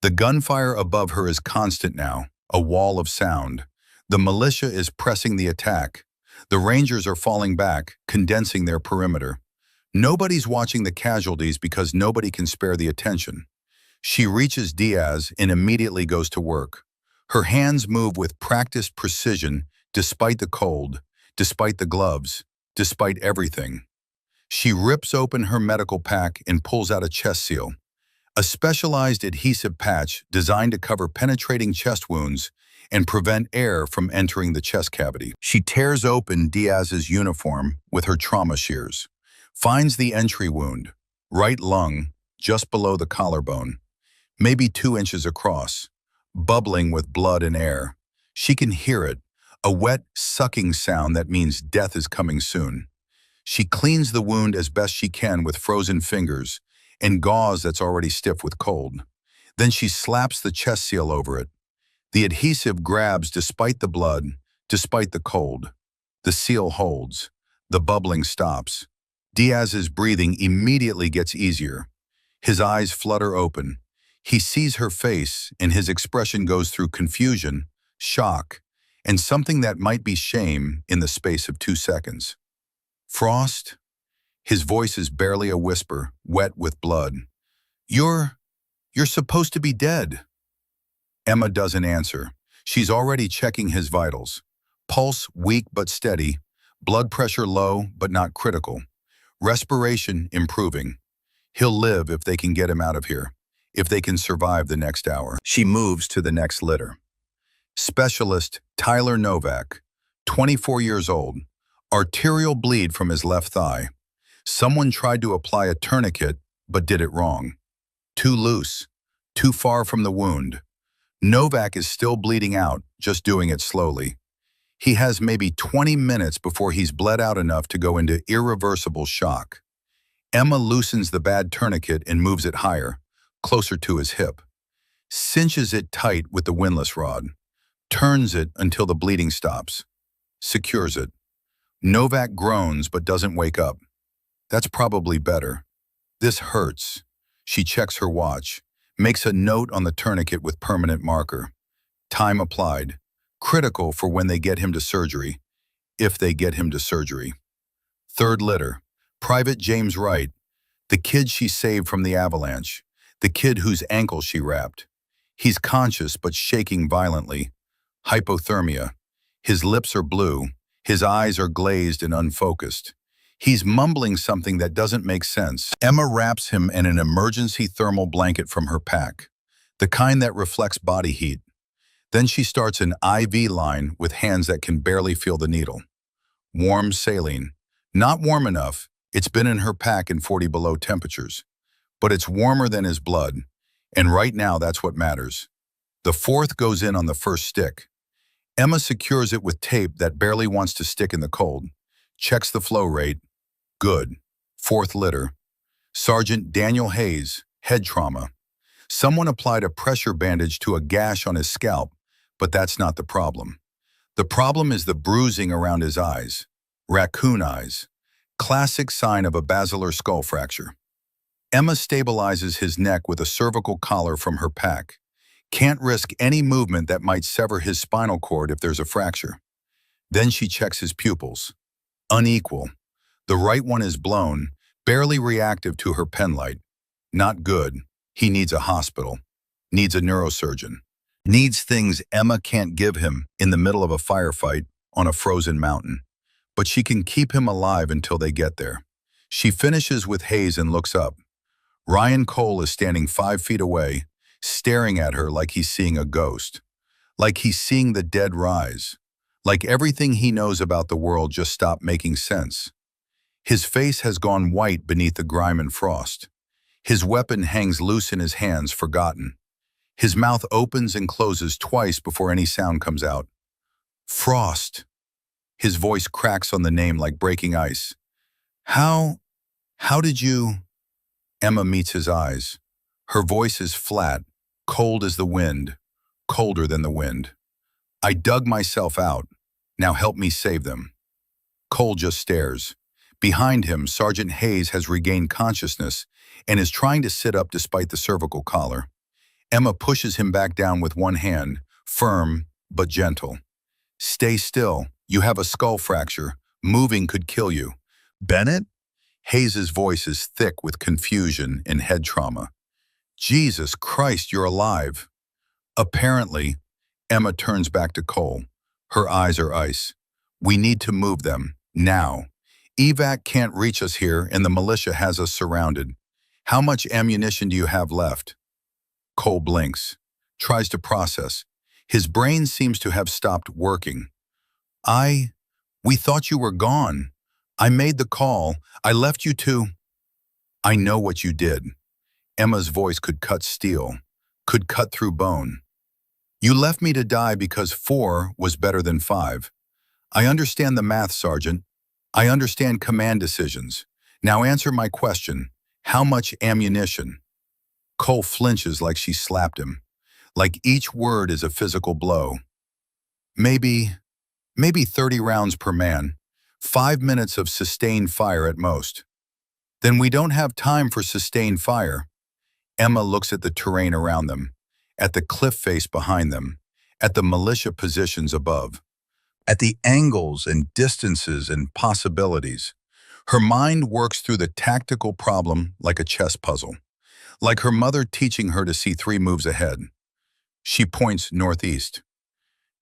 The gunfire above her is constant now, a wall of sound. The militia is pressing the attack. The Rangers are falling back, condensing their perimeter. Nobody's watching the casualties because nobody can spare the attention. She reaches Diaz and immediately goes to work. Her hands move with practiced precision despite the cold, despite the gloves, despite everything. She rips open her medical pack and pulls out a chest seal, a specialized adhesive patch designed to cover penetrating chest wounds and prevent air from entering the chest cavity. She tears open Diaz's uniform with her trauma shears, finds the entry wound, right lung, just below the collarbone, maybe 2 inches across, bubbling with blood and air. She can hear it, a wet, sucking sound that means death is coming soon. She cleans the wound as best she can with frozen fingers and gauze that's already stiff with cold. Then she slaps the chest seal over it. The adhesive grabs despite the blood, despite the cold. The seal holds. The bubbling stops. Diaz's breathing immediately gets easier. His eyes flutter open. He sees her face, and his expression goes through confusion, shock, and something that might be shame in the space of 2 seconds. Frost? His voice is barely a whisper, wet with blood. You're supposed to be dead. Emma doesn't answer. She's already checking his vitals. Pulse weak but steady, blood pressure low but not critical. Respiration improving. He'll live if they can get him out of here, if they can survive the next hour. She moves to the next litter. Specialist Tyler Novak, 24 years old, arterial bleed from his left thigh. Someone tried to apply a tourniquet, but did it wrong. Too loose, too far from the wound. Novak is still bleeding out, just doing it slowly. He has maybe 20 minutes before he's bled out enough to go into irreversible shock. Emma loosens the bad tourniquet and moves it higher, closer to his hip. Cinches it tight with the windlass rod. Turns it until the bleeding stops. Secures it. Novak groans but doesn't wake up. That's probably better. This hurts. She checks her watch, makes a note on the tourniquet with permanent marker. Time applied. Critical for when they get him to surgery, if they get him to surgery. Third litter. Private James Wright, the kid she saved from the avalanche, the kid whose ankle she wrapped. He's conscious but shaking violently. Hypothermia. His lips are blue. His eyes are glazed and unfocused. He's mumbling something that doesn't make sense. Emma wraps him in an emergency thermal blanket from her pack, the kind that reflects body heat. Then she starts an IV line with hands that can barely feel the needle. Warm saline. Not warm enough. It's been in her pack in 40 below temperatures. But it's warmer than his blood, and right now that's what matters. The fourth goes in on the first stick. Emma secures it with tape that barely wants to stick in the cold. Checks the flow rate. Good. Fourth litter. Sergeant Daniel Hayes, head trauma. Someone applied a pressure bandage to a gash on his scalp, but that's not the problem. The problem is the bruising around his eyes. Raccoon eyes. Classic sign of a basilar skull fracture. Emma stabilizes his neck with a cervical collar from her pack. Can't risk any movement that might sever his spinal cord if there's a fracture. Then she checks his pupils. Unequal. The right one is blown, barely reactive to her penlight. Not good. He needs a hospital. Needs a neurosurgeon. Needs things Emma can't give him in the middle of a firefight on a frozen mountain. But she can keep him alive until they get there. She finishes with Hayes and looks up. Ryan Cole is standing 5 feet away, staring at her like he's seeing a ghost. Like he's seeing the dead rise. Like everything he knows about the world just stopped making sense. His face has gone white beneath the grime and frost. His weapon hangs loose in his hands, forgotten. His mouth opens and closes twice before any sound comes out. Frost. His voice cracks on the name like breaking ice. How did you... Emma meets his eyes. Her voice is flat, cold as the wind, colder than the wind. I dug myself out. Now help me save them. Cole just stares. Behind him, Sergeant Hayes has regained consciousness and is trying to sit up despite the cervical collar. Emma pushes him back down with one hand, firm but gentle. Stay still. You have a skull fracture. Moving could kill you. Bennett? Hayes's voice is thick with confusion and head trauma. Jesus Christ, you're alive. Apparently, Emma turns back to Cole. Her eyes are ice. We need to move them, now. Evac can't reach us here and the militia has us surrounded. How much ammunition do you have left? Cole blinks, tries to process. His brain seems to have stopped working. We thought you were gone. I made the call. I left you to... I know what you did. Emma's voice could cut steel, could cut through bone. You left me to die because 4 was better than 5. I understand the math, Sergeant. I understand command decisions. Now answer my question. How much ammunition? Cole flinches like she slapped him, like each word is a physical blow. Maybe 30 rounds per man. 5 minutes of sustained fire at most. Then we don't have time for sustained fire. Emma looks at the terrain around them, at the cliff face behind them, at the militia positions above, at the angles and distances and possibilities. Her mind works through the tactical problem like a chess puzzle, like her mother teaching her to see 3 moves ahead. She points northeast.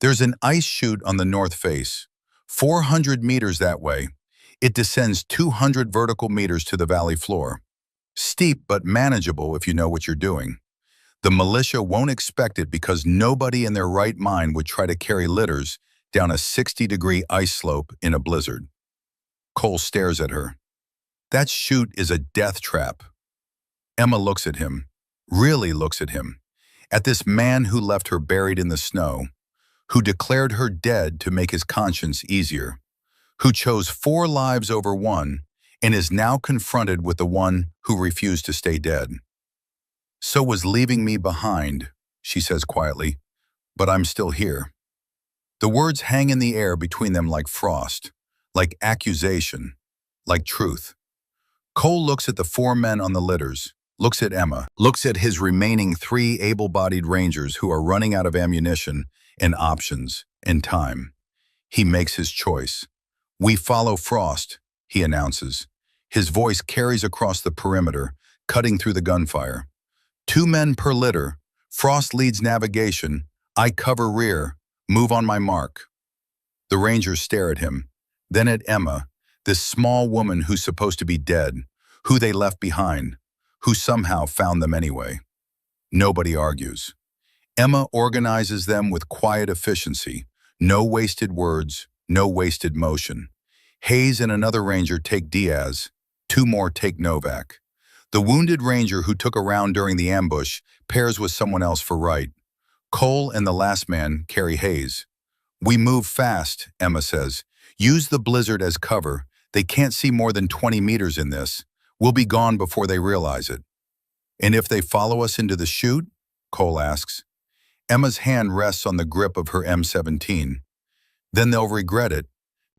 There's an ice chute on the north face, 400 meters that way. It descends 200 vertical meters to the valley floor. Steep but manageable if you know what you're doing. The militia won't expect it because nobody in their right mind would try to carry litters down a 60-degree ice slope in a blizzard. Cole stares at her. That chute is a death trap. Emma looks at him, really looks at him, at this man who left her buried in the snow, who declared her dead to make his conscience easier, who chose 4 lives over 1 and is now confronted with the one who refused to stay dead. So was leaving me behind, she says quietly, but I'm still here. The words hang in the air between them like frost, like accusation, like truth. Cole looks at the 4 men on the litters, looks at Emma, looks at his remaining 3 able-bodied rangers who are running out of ammunition and options and time. He makes his choice. We follow Frost, he announces. His voice carries across the perimeter, cutting through the gunfire. 2 men per litter. Frost leads navigation. I cover rear. Move on my mark. The rangers stare at him, then at Emma, this small woman who's supposed to be dead, who they left behind, who somehow found them anyway. Nobody argues. Emma organizes them with quiet efficiency. No wasted words, no wasted motion. Hayes and another ranger take Diaz. 2 more take Novak. The wounded ranger who took a round during the ambush pairs with someone else for right. Cole and the last man carry Hayes. We move fast, Emma says. Use the blizzard as cover. They can't see more than 20 meters in this. We'll be gone before they realize it. And if they follow us into the chute? Cole asks. Emma's hand rests on the grip of her M17. Then they'll regret it.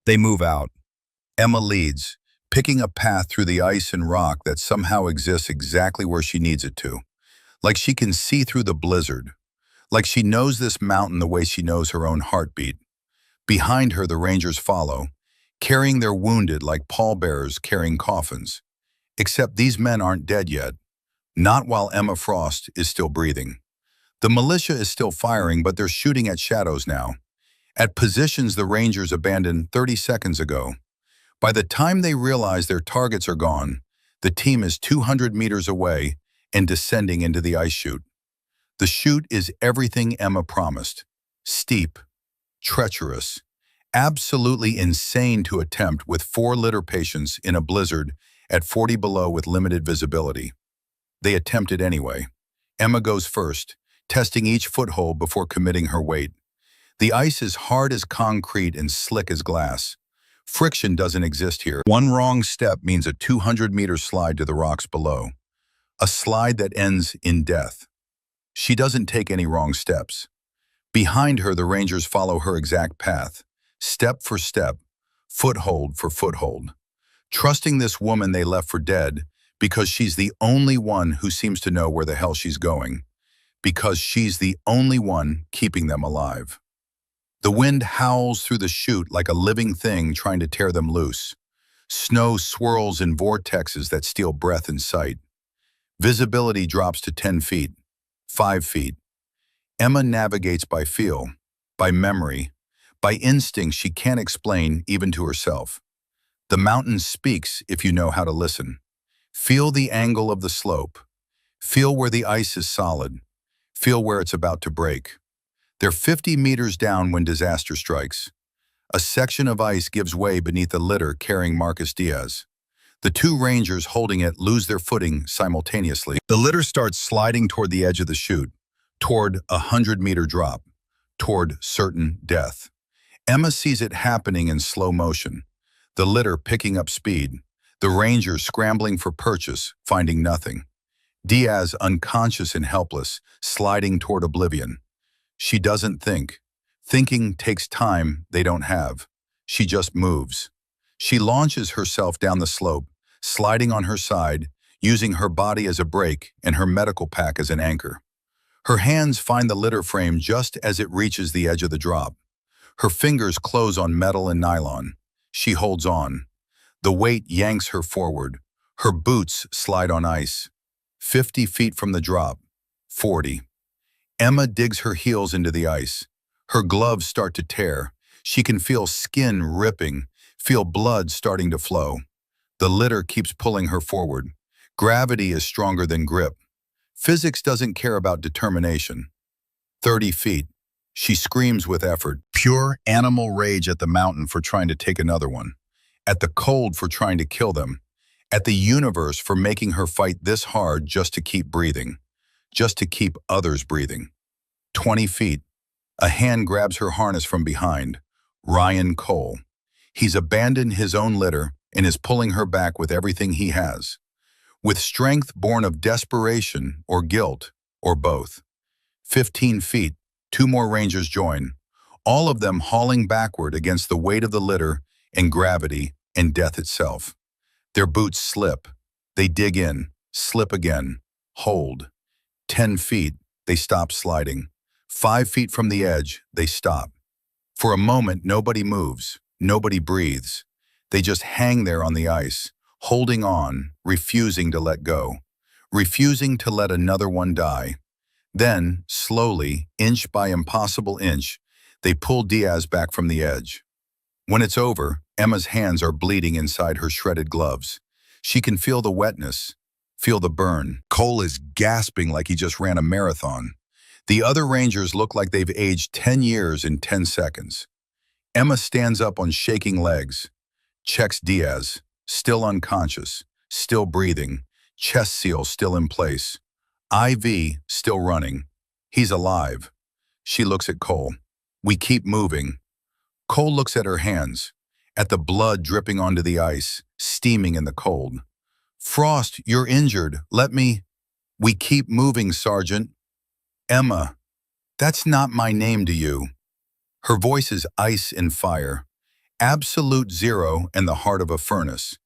They move out. Emma leads, picking a path through the ice and rock that somehow exists exactly where she needs it to. Like she can see through the blizzard. Like she knows this mountain the way she knows her own heartbeat. Behind her, the Rangers follow, carrying their wounded like pallbearers carrying coffins. Except these men aren't dead yet. Not while Emma Frost is still breathing. The militia is still firing, but they're shooting at shadows now, at positions the Rangers abandoned 30 seconds ago. By the time they realize their targets are gone, the team is 200 meters away and descending into the ice chute. The chute is everything Emma promised. Steep, treacherous, absolutely insane to attempt with 4 litter patients in a blizzard at 40 below with limited visibility. They attempt it anyway. Emma goes first, testing each foothold before committing her weight. The ice is hard as concrete and slick as glass. Friction doesn't exist here. One wrong step means a 200-meter slide to the rocks below. A slide that ends in death. She doesn't take any wrong steps. Behind her, the Rangers follow her exact path, step for step, foothold for foothold, trusting this woman they left for dead because she's the only one who seems to know where the hell she's going, because she's the only one keeping them alive. The wind howls through the chute like a living thing trying to tear them loose. Snow swirls in vortexes that steal breath and sight. Visibility drops to 10 feet, 5 feet. Emma navigates by feel, by memory, by instinct she can't explain even to herself. The mountain speaks if you know how to listen. Feel the angle of the slope. Feel where the ice is solid. Feel where it's about to break. They're 50 meters down when disaster strikes. A section of ice gives way beneath a litter carrying Marcus Diaz. The 2 Rangers holding it lose their footing simultaneously. The litter starts sliding toward the edge of the chute, toward a 100-meter drop, toward certain death. Emma sees it happening in slow motion, the litter picking up speed, the Rangers scrambling for purchase, finding nothing. Diaz, unconscious and helpless, sliding toward oblivion. She doesn't think. Thinking takes time they don't have. She just moves. She launches herself down the slope, sliding on her side, using her body as a brake and her medical pack as an anchor. Her hands find the litter frame just as it reaches the edge of the drop. Her fingers close on metal and nylon. She holds on. The weight yanks her forward. Her boots slide on ice. 50 feet from the drop. 40. Emma digs her heels into the ice. Her gloves start to tear. She can feel skin ripping, feel blood starting to flow. The litter keeps pulling her forward. Gravity is stronger than grip. Physics doesn't care about determination. 30 feet. She screams with effort. Pure animal rage at the mountain for trying to take another one. At the cold for trying to kill them. At the universe for making her fight this hard just to keep breathing. Just to keep others breathing. 20 feet. A hand grabs her harness from behind. Ryan Cole. He's abandoned his own litter and is pulling her back with everything he has. With strength born of desperation or guilt, or both. 15 feet. 2 more Rangers join, all of them hauling backward against the weight of the litter and gravity and death itself. Their boots slip. They dig in, slip again, hold. 10 feet, they stop sliding. 5 feet from the edge, they stop. For a moment, nobody moves, nobody breathes. They just hang there on the ice, holding on, refusing to let go, refusing to let another one die. Then, slowly, inch by impossible inch, they pull Diaz back from the edge. When it's over, Emma's hands are bleeding inside her shredded gloves. She can feel the wetness, feel the burn. Cole is gasping like he just ran a marathon. The other Rangers look like they've aged 10 years in 10 seconds. Emma stands up on shaking legs, checks Diaz, still unconscious, still breathing, chest seal still in place. IV still running. He's alive. She looks at Cole. We keep moving. Cole looks at her hands, at the blood dripping onto the ice, steaming in the cold. Frost, you're injured. Let me... We keep moving, Sergeant. Emma, that's not my name to you. Her voice is ice and fire. Absolute zero and the heart of a furnace.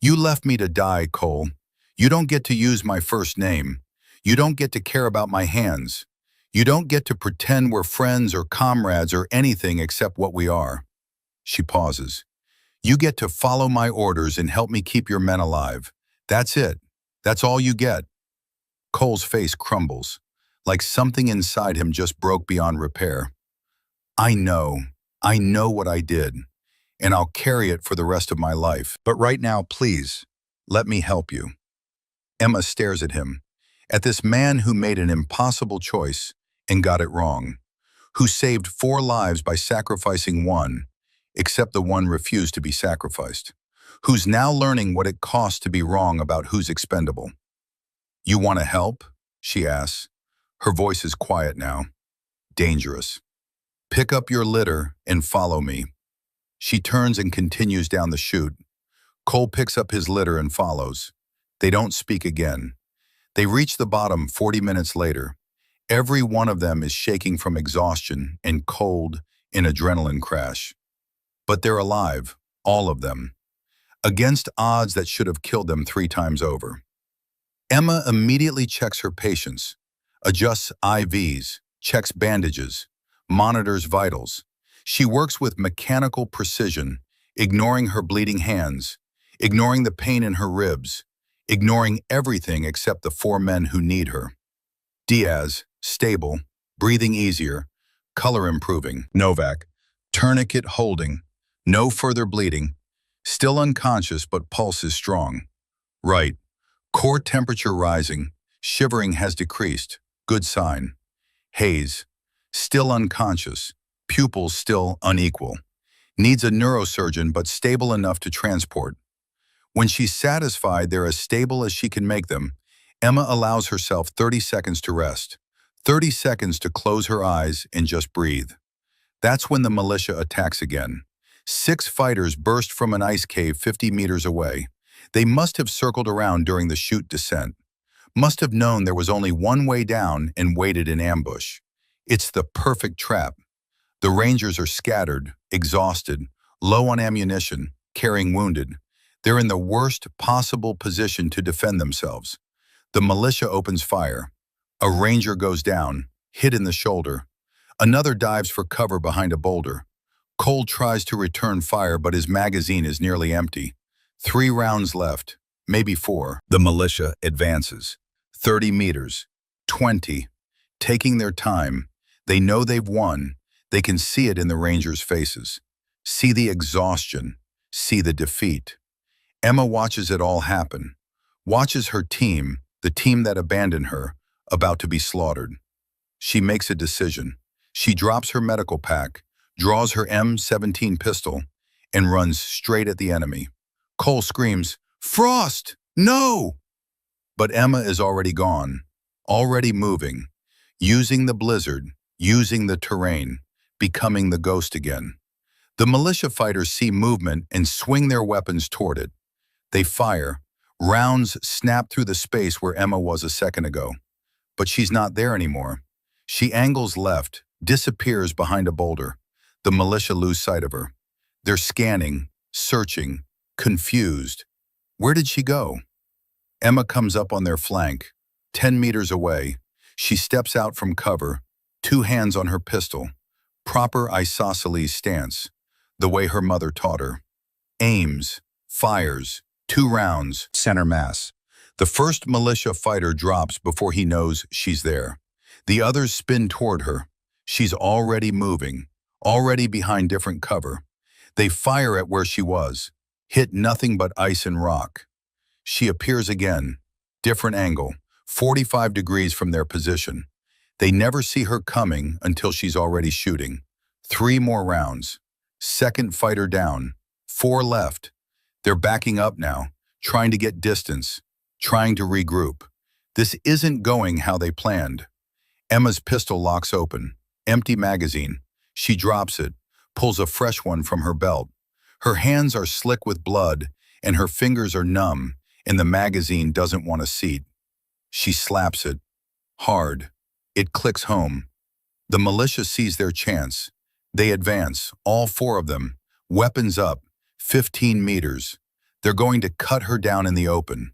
You left me to die, Cole. You don't get to use my first name. You don't get to care about my hands. You don't get to pretend we're friends or comrades or anything except what we are. She pauses. You get to follow my orders and help me keep your men alive. That's it. That's all you get. Cole's face crumbles, like something inside him just broke beyond repair. I know what I did, and I'll carry it for the rest of my life. But right now, please, let me help you. Emma stares at him, at this man who made an impossible choice and got it wrong, who saved 4 lives by sacrificing one, except the one refused to be sacrificed, who's now learning what it costs to be wrong about who's expendable. You want to help? She asks. Her voice is quiet now. Dangerous. Pick up your litter and follow me. She turns and continues down the chute. Cole picks up his litter and follows. They don't speak again. They reach the bottom 40 minutes later. Every one of them is shaking from exhaustion and cold in adrenaline crash. But they're alive, all of them, against odds that should have killed them 3 times over. Emma immediately checks her patients, adjusts IVs, checks bandages, monitors vitals. She works with mechanical precision, ignoring her bleeding hands, ignoring the pain in her ribs, ignoring everything except the 4 men who need her. Diaz, stable, breathing easier, color improving. Novak, tourniquet holding, no further bleeding, still unconscious but pulse is strong. Right, core temperature rising, shivering has decreased, good sign. Hayes, still unconscious, pupils still unequal. Needs a neurosurgeon but stable enough to transport. When she's satisfied they're as stable as she can make them, Emma allows herself 30 seconds to rest, 30 seconds to close her eyes and just breathe. That's when the militia attacks again. 6 fighters burst from an ice cave 50 meters away. They must have circled around during the chute descent, must have known there was only one way down and waited in ambush. It's the perfect trap. The Rangers are scattered, exhausted, low on ammunition, carrying wounded. They're in the worst possible position to defend themselves. The militia opens fire. A Ranger goes down, hit in the shoulder. Another dives for cover behind a boulder. Cole tries to return fire, but his magazine is nearly empty. 3 rounds left, maybe 4. The militia advances. 30 meters, 20, taking their time. They know they've won. They can see it in the Rangers' faces. See the exhaustion, see the defeat. Emma watches it all happen, watches her team, the team that abandoned her, about to be slaughtered. She makes a decision. She drops her medical pack, draws her M17 pistol, and runs straight at the enemy. Cole screams, "Frost, no!" But Emma is already gone, already moving, using the blizzard, using the terrain, becoming the ghost again. The militia fighters see movement and swing their weapons toward it. They fire. Rounds snap through the space where Emma was a second ago. But she's not there anymore. She angles left, disappears behind a boulder. The militia lose sight of her. They're scanning, searching, confused. Where did she go? Emma comes up on their flank, 10 meters away. She steps out from cover, 2 hands on her pistol. Proper isosceles stance, the way her mother taught her. Aims, fires, 2 rounds, center mass. The first militia fighter drops before he knows she's there. The others spin toward her. She's already moving, already behind different cover. They fire at where she was, hit nothing but ice and rock. She appears again, different angle, 45 degrees from their position. They never see her coming until she's already shooting. 3 more rounds. Second fighter down. 4 left. They're backing up now, trying to get distance, trying to regroup. This isn't going how they planned. Emma's pistol locks open. Empty magazine. She drops it, pulls a fresh one from her belt. Her hands are slick with blood, and her fingers are numb, and the magazine doesn't want a seat. She slaps it. Hard. It clicks home. The militia sees their chance. They advance, all 4 of them, weapons up, 15 meters. They're going to cut her down in the open.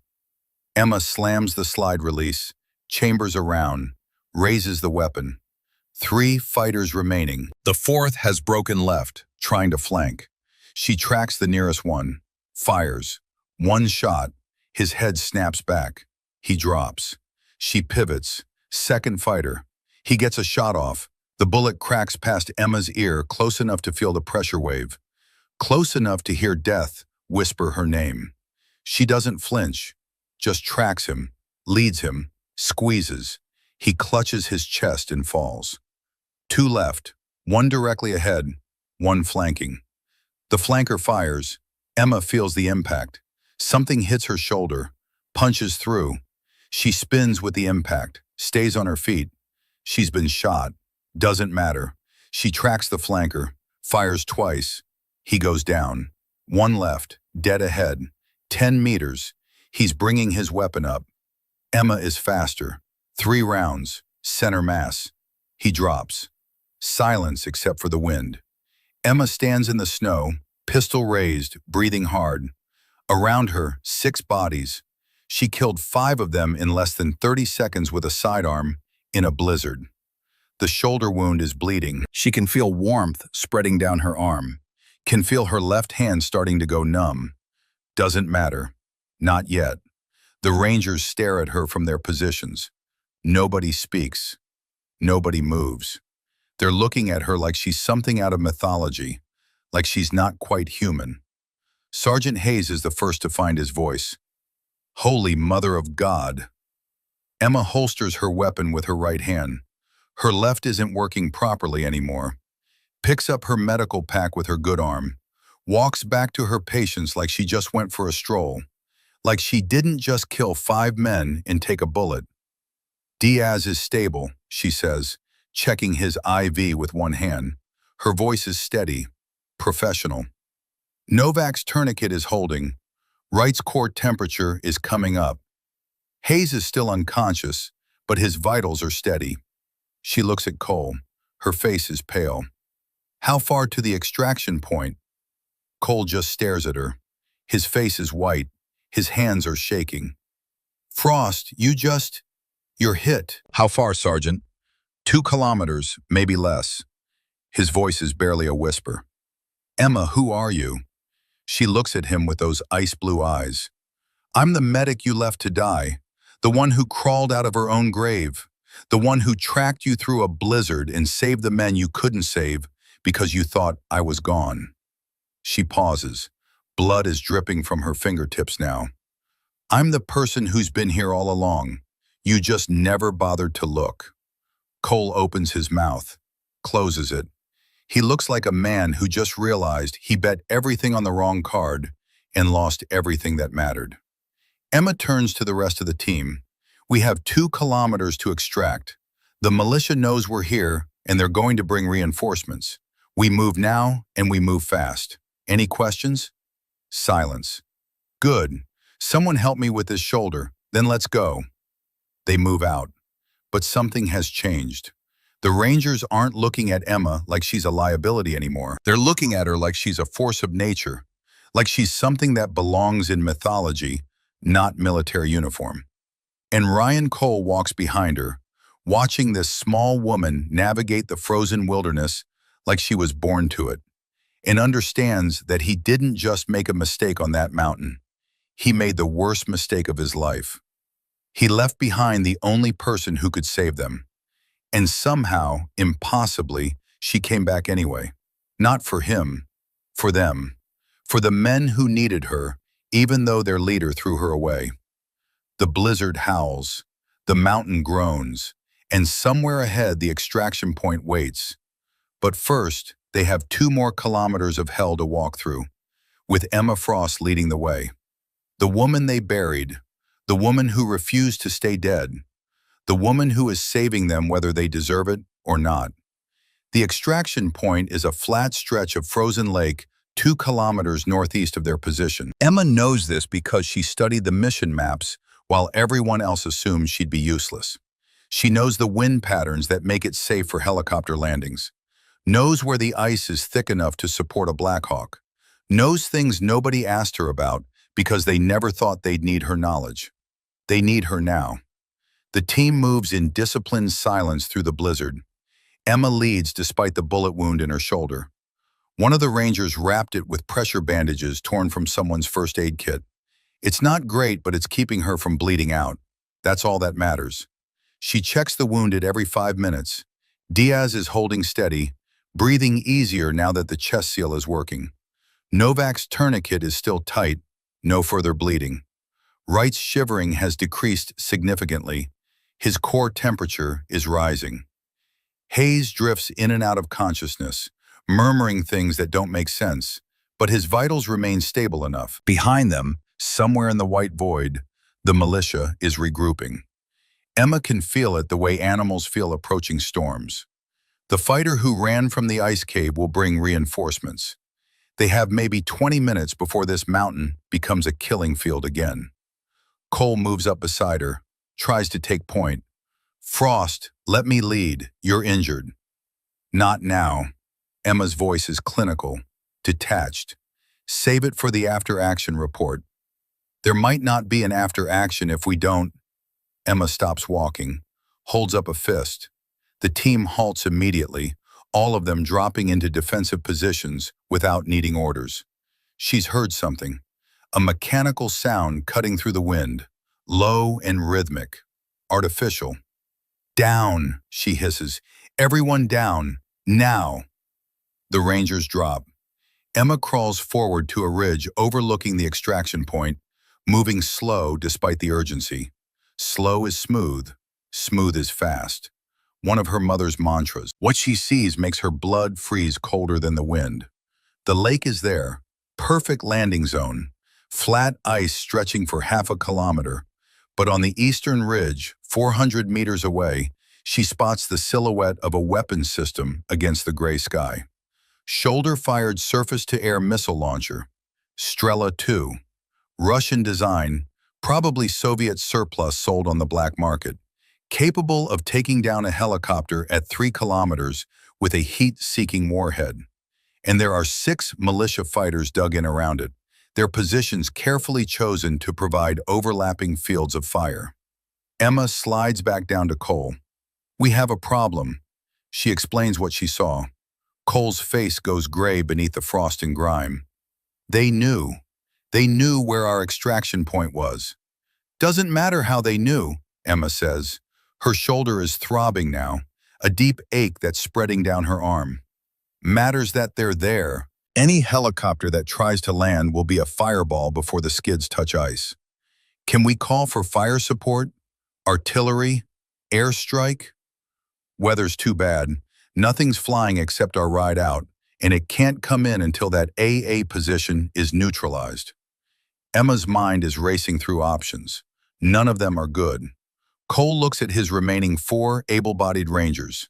Emma slams the slide release, chambers around, raises the weapon. 3 fighters remaining. The 4th has broken left, trying to flank. She tracks the nearest one, fires. 1 shot, his head snaps back. He drops. She pivots. 2nd fighter. He gets a shot off. The bullet cracks past Emma's ear, close enough to feel the pressure wave. Close enough to hear death whisper her name. She doesn't flinch, just tracks him, leads him, squeezes. He clutches his chest and falls. 2 left, 1 directly ahead, 1 flanking. The flanker fires. Emma feels the impact. Something hits her shoulder, punches through. She spins with the impact, stays on her feet. She's been shot. Doesn't matter. She tracks the flanker, fires twice. He goes down. 1 left, dead ahead. 10 meters. He's bringing his weapon up. Emma is faster. 3 rounds, center mass. He drops. Silence except for the wind. Emma stands in the snow, pistol raised, breathing hard. Around her, 6 bodies. She killed 5 of them in less than 30 seconds with a sidearm in a blizzard. The shoulder wound is bleeding. She can feel warmth spreading down her arm. Can feel her left hand starting to go numb. Doesn't matter. Not yet. The Rangers stare at her from their positions. Nobody speaks. Nobody moves. They're looking at her like she's something out of mythology, like she's not quite human. Sergeant Hayes is the first to find his voice. Holy Mother of God! Emma holsters her weapon with her right hand. Her left isn't working properly anymore. Picks up her medical pack with her good arm. Walks back to her patients like she just went for a stroll. Like she didn't just kill 5 men and take a bullet. Diaz is stable, she says, checking his IV with 1 hand. Her voice is steady, professional. Novak's tourniquet is holding. Wright's core temperature is coming up. Hayes is still unconscious, but his vitals are steady. She looks at Cole. Her face is pale. How far to the extraction point? Cole just stares at her. His face is white. His hands are shaking. Frost, you're hit. How far, Sergeant? 2 kilometers, maybe less. His voice is barely a whisper. Emma, who are you? She looks at him with those ice blue eyes. I'm the medic you left to die, the one who crawled out of her own grave, the one who tracked you through a blizzard and saved the men you couldn't save because you thought I was gone. She pauses. Blood is dripping from her fingertips now. I'm the person who's been here all along. You just never bothered to look. Cole opens his mouth, closes it. He looks like a man who just realized he bet everything on the wrong card and lost everything that mattered. Emma turns to the rest of the team. We have 2 kilometers to extract. The militia knows we're here and they're going to bring reinforcements. We move now and we move fast. Any questions? Silence. Good. Someone help me with this shoulder, then let's go. They move out. But something has changed. The Rangers aren't looking at Emma like she's a liability anymore. They're looking at her like she's a force of nature, like she's something that belongs in mythology, not military uniform. And Ryan Cole walks behind her, watching this small woman navigate the frozen wilderness like she was born to it, and understands that he didn't just make a mistake on that mountain. He made the worst mistake of his life. He left behind the only person who could save them. And somehow, impossibly, she came back anyway. Not for him, for them, for the men who needed her, even though their leader threw her away. The blizzard howls, the mountain groans, and somewhere ahead the extraction point waits. But first, they have 2 more kilometers of hell to walk through, with Emma Frost leading the way. The woman they buried, the woman who refused to stay dead, the woman who is saving them whether they deserve it or not. The extraction point is a flat stretch of frozen lake 2 kilometers northeast of their position. Emma knows this because she studied the mission maps while everyone else assumed she'd be useless. She knows the wind patterns that make it safe for helicopter landings, knows where the ice is thick enough to support a Black Hawk, knows things nobody asked her about because they never thought they'd need her knowledge. They need her now. The team moves in disciplined silence through the blizzard. Emma leads despite the bullet wound in her shoulder. One of the Rangers wrapped it with pressure bandages torn from someone's first aid kit. It's not great, but it's keeping her from bleeding out. That's all that matters. She checks the wounded every 5 minutes. Diaz is holding steady, breathing easier now that the chest seal is working. Novak's tourniquet is still tight, no further bleeding. Wright's shivering has decreased significantly. His core temperature is rising. Hayes drifts in and out of consciousness, murmuring things that don't make sense, but his vitals remain stable enough. Behind them, somewhere in the white void, the militia is regrouping. Emma can feel it the way animals feel approaching storms. The fighter who ran from the ice cave will bring reinforcements. They have maybe 20 minutes before this mountain becomes a killing field again. Cole moves up beside her, tries to take point. Frost, let me lead. You're injured. Not now. Emma's voice is clinical, detached. Save it for the after-action report. There might not be an after-action if we don't. Emma stops walking, holds up a fist. The team halts immediately, all of them dropping into defensive positions without needing orders. She's heard something, a mechanical sound cutting through the wind, low and rhythmic, artificial. Down, she hisses. Everyone down, now. The Rangers drop. Emma crawls forward to a ridge overlooking the extraction point, moving slow despite the urgency. Slow is smooth, smooth is fast. One of her mother's mantras. What she sees makes her blood freeze colder than the wind. The lake is there, perfect landing zone, flat ice stretching for half a kilometer. But on the eastern ridge, 400 meters away, she spots the silhouette of a weapons system against the gray sky. Shoulder-fired surface-to-air missile launcher, Strela 2. Russian design, probably Soviet surplus sold on the black market. Capable of taking down a helicopter at 3 kilometers with a heat-seeking warhead. And there are 6 militia fighters dug in around it, their positions carefully chosen to provide overlapping fields of fire. Emma slides back down to Cole. We have a problem. She explains what she saw. Cole's face goes gray beneath the frost and grime. They knew. They knew where our extraction point was. Doesn't matter how they knew, Emma says. Her shoulder is throbbing now, a deep ache that's spreading down her arm. Matters that they're there. Any helicopter that tries to land will be a fireball before the skids touch ice. Can we call for fire support? Artillery? Airstrike? Weather's too bad. Nothing's flying except our ride out, and it can't come in until that AA position is neutralized. Emma's mind is racing through options. None of them are good. Cole looks at his remaining 4 able-bodied Rangers.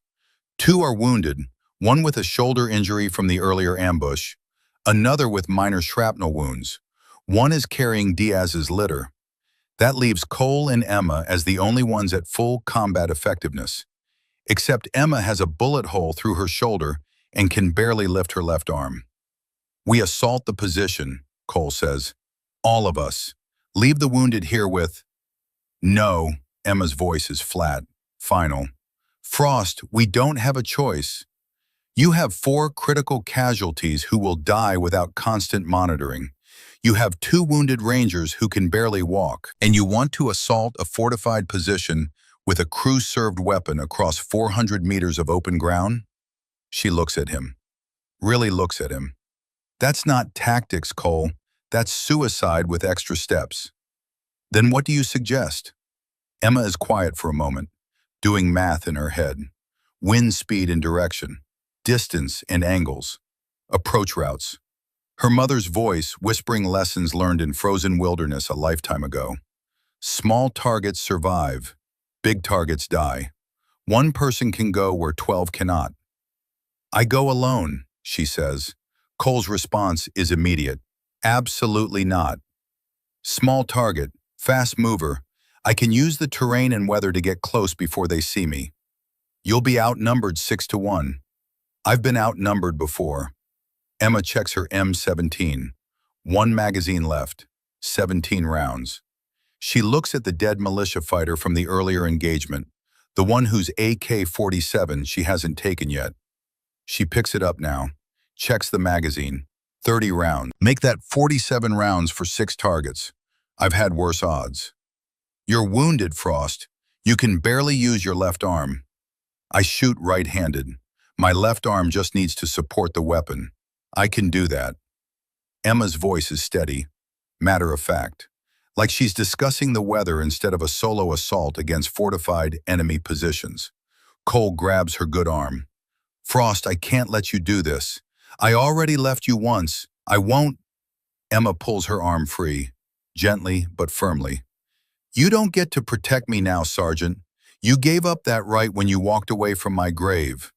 2 are wounded, one with a shoulder injury from the earlier ambush, another with minor shrapnel wounds. One is carrying Diaz's litter. That leaves Cole and Emma as the only ones at full combat effectiveness. Except Emma has a bullet hole through her shoulder and can barely lift her left arm. We assault the position, Cole says. All of us. Leave the wounded here with... No, Emma's voice is flat, final. Frost, we don't have a choice. You have 4 critical casualties who will die without constant monitoring. You have 2 wounded Rangers who can barely walk, and you want to assault a fortified position with a crew-served weapon across 400 meters of open ground? She looks at him. Really looks at him. That's not tactics, Cole. That's suicide with extra steps. Then what do you suggest? Emma is quiet for a moment, doing math in her head. Wind speed and direction, distance and angles, approach routes. Her mother's voice whispering lessons learned in frozen wilderness a lifetime ago. Small targets survive. Big targets die. One person can go where 12 cannot. I go alone, she says. Cole's response is immediate. Absolutely not. Small target, fast mover. I can use the terrain and weather to get close before they see me. You'll be outnumbered 6-1. I've been outnumbered before. Emma checks her M17. 1 magazine left. 17 rounds. She looks at the dead militia fighter from the earlier engagement. the one whose AK-47 she hasn't taken yet. She picks it up now, checks the magazine. 30 rounds. Make that 47 rounds for 6 targets. I've had worse odds. You're wounded, Frost. You can barely use your left arm. I shoot right-handed. My left arm just needs to support the weapon. I can do that. Emma's voice is steady, matter of fact, like she's discussing the weather instead of a solo assault against fortified enemy positions. Cole grabs her good arm. Frost, I can't let you do this. I already left you once. I won't. Emma pulls her arm free, gently but firmly. You don't get to protect me now, Sergeant. You gave up that right when you walked away from my grave.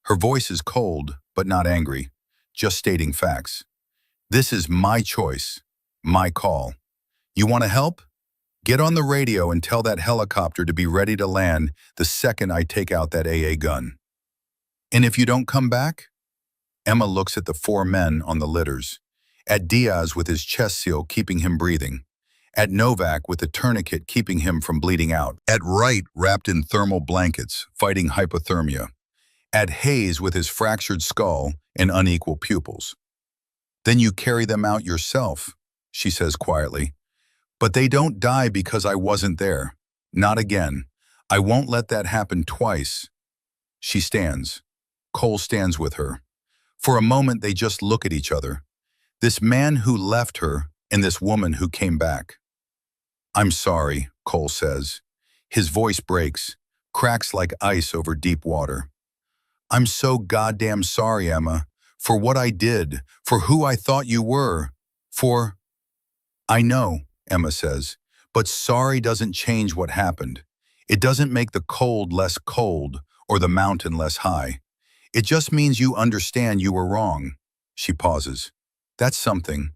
Her voice is cold, but not angry, just stating facts. This is my choice, my call. You want to help? Get on the radio and tell that helicopter to be ready to land the second I take out that AA gun. And if you don't come back? Emma looks at the 4 men on the litters, at Diaz with his chest seal keeping him breathing, at Novak with a tourniquet keeping him from bleeding out, at Wright wrapped in thermal blankets, fighting hypothermia, at Hayes with his fractured skull and unequal pupils. Then you carry them out yourself, she says quietly. But they don't die because I wasn't there. Not again. I won't let that happen twice. She stands. Cole stands with her. For a moment, they just look at each other. This man who left her and this woman who came back. I'm sorry, Cole says. His voice breaks, cracks like ice over deep water. I'm so goddamn sorry, Emma, for what I did, for who I thought you were, for... I know, Emma says, but sorry doesn't change what happened. It doesn't make the cold less cold or the mountain less high. It just means you understand you were wrong. She pauses. That's something,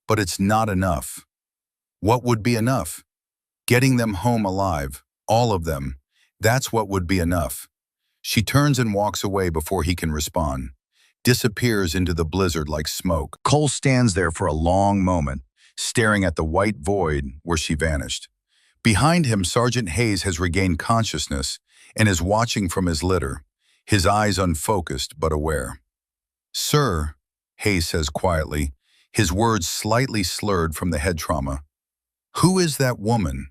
but it's not enough. What would be enough? Getting them home alive, all of them. That's what would be enough. She turns and walks away before he can respond, disappears into the blizzard like smoke. Cole stands there for a long moment, staring at the white void where she vanished. Behind him, Sergeant Hayes has regained consciousness and is watching from his litter, his eyes unfocused but aware. Sir, Hayes says quietly, his words slightly slurred from the head trauma. Who is that woman?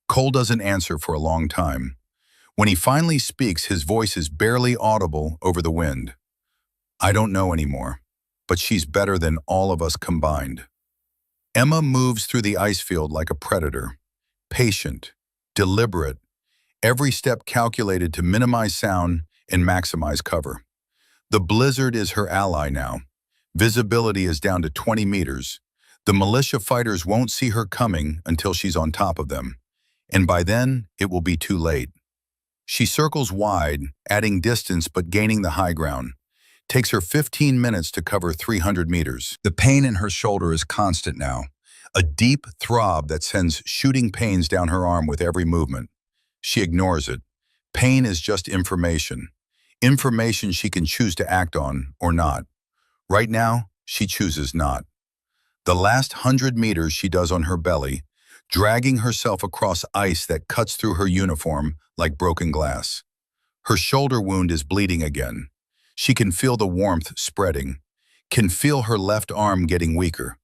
Cole doesn't answer for a long time. When he finally speaks, his voice is barely audible over the wind. I don't know anymore, but she's better than all of us combined. Emma moves through the ice field like a predator, patient, deliberate, every step calculated to minimize sound and maximize cover. The blizzard is her ally now. Visibility is down to 20 meters. The militia fighters won't see her coming until she's on top of them, and by then it will be too late. She circles wide, adding distance but gaining the high ground. Takes her 15 minutes to cover 300 meters. The pain in her shoulder is constant now, a deep throb that sends shooting pains down her arm with every movement. She ignores it. Pain is just information. Information she can choose to act on or not. Right now, she chooses not. The last 100 meters she does on her belly, dragging herself across ice that cuts through her uniform like broken glass. Her shoulder wound is bleeding again. She can feel the warmth spreading, can feel her left arm getting weaker.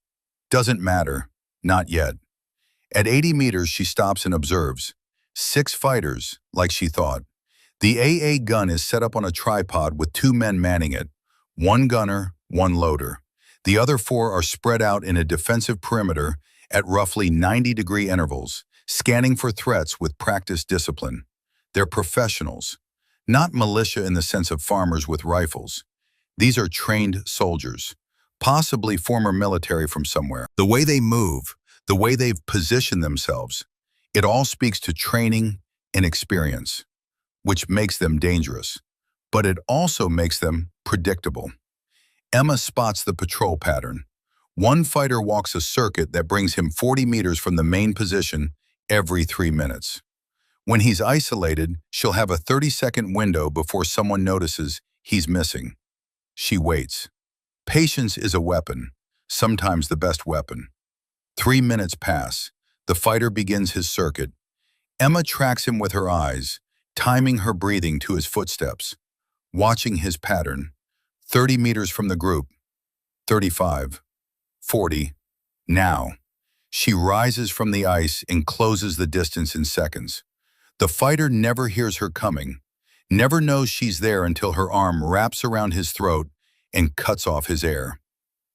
Doesn't matter, not yet. At 80 meters, she stops and observes. 6 fighters, like she thought. The AA gun is set up on a tripod with 2 men manning it, 1 gunner, 1 loader. The other 4 are spread out in a defensive perimeter at roughly 90-degree intervals, scanning for threats with practiced discipline. They're professionals, not militia in the sense of farmers with rifles. These are trained soldiers, possibly former military from somewhere. The way they move, the way they've positioned themselves, it all speaks to training and experience, which makes them dangerous, but it also makes them predictable. Emma spots the patrol pattern. 1 fighter walks a circuit that brings him 40 meters from the main position every 3 minutes. When he's isolated, she'll have a 30-second window before someone notices he's missing. She waits. Patience is a weapon, sometimes the best weapon. 3 minutes pass. The fighter begins his circuit. Emma tracks him with her eyes, timing her breathing to his footsteps, watching his pattern. 30 meters from the group, 35, 40, now. She rises from the ice and closes the distance in seconds. The fighter never hears her coming, never knows she's there until her arm wraps around his throat and cuts off his air.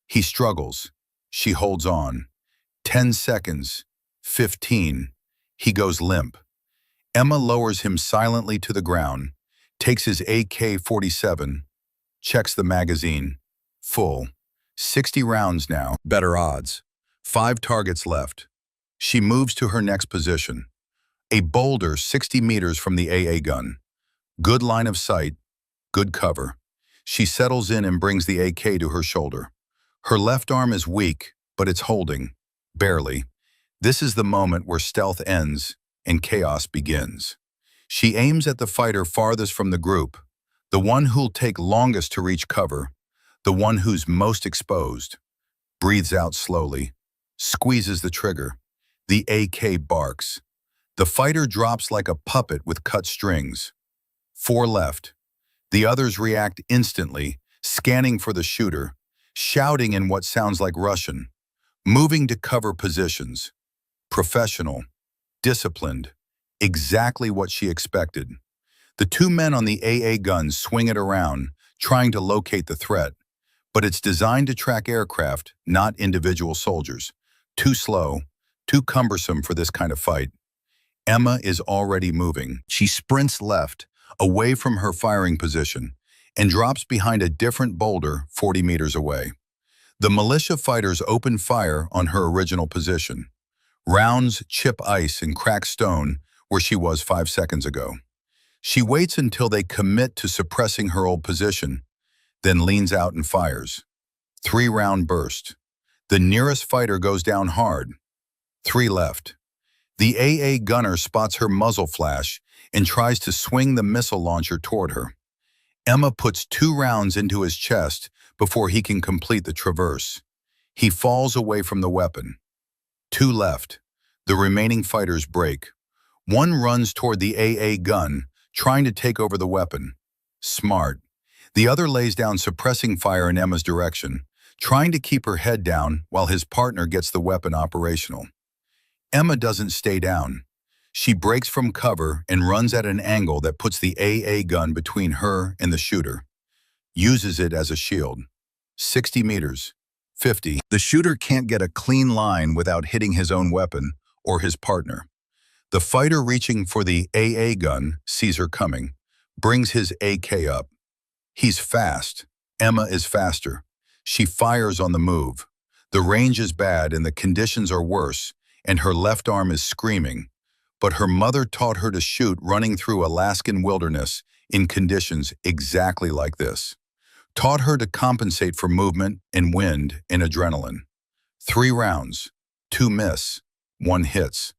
He struggles. She holds on. 10 seconds. 15. He goes limp. Emma lowers him silently to the ground, takes his AK-47, checks the magazine. Full. 60 rounds now. Better odds. 5 targets left. She moves to her next position. A boulder 60 meters from the AA gun. Good line of sight. Good cover. She settles in and brings the AK to her shoulder. Her left arm is weak, but it's holding. Barely. This is the moment where stealth ends and chaos begins. She aims at the fighter farthest from the group, the one who'll take longest to reach cover, the one who's most exposed. Breathes out slowly, squeezes the trigger. The AK barks. The fighter drops like a puppet with cut strings. 4 left. The others react instantly, scanning for the shooter, shouting in what sounds like Russian, moving to cover positions. Professional, disciplined, exactly what she expected. The 2 men on the AA guns swing it around, trying to locate the threat, but it's designed to track aircraft, not individual soldiers. Too slow, too cumbersome for this kind of fight. Emma is already moving. She sprints left, away from her firing position, and drops behind a different boulder 40 meters away. The militia fighters open fire on her original position. Rounds chip ice and crack stone where she was 5 seconds ago. She waits until they commit to suppressing her old position, then leans out and fires. 3-round burst. The nearest fighter goes down hard. 3 left. The AA gunner spots her muzzle flash and tries to swing the missile launcher toward her. Emma puts 2 rounds into his chest before he can complete the traverse. He falls away from the weapon. 2 left. The remaining fighters break. One runs toward the AA gun, trying to take over the weapon. Smart. The other lays down suppressing fire in Emma's direction, trying to keep her head down while his partner gets the weapon operational. Emma doesn't stay down. She breaks from cover and runs at an angle that puts the AA gun between her and the shooter. Uses it as a shield. 60 meters. 50. The shooter can't get a clean line without hitting his own weapon or his partner. The fighter reaching for the AA gun sees her coming, brings his AK up. He's fast. Emma is faster. She fires on the move. The range is bad and the conditions are worse, and her left arm is screaming. But her mother taught her to shoot running through Alaskan wilderness in conditions exactly like this. Taught her to compensate for movement and wind and adrenaline. 3 rounds, 2 miss, 1 hits.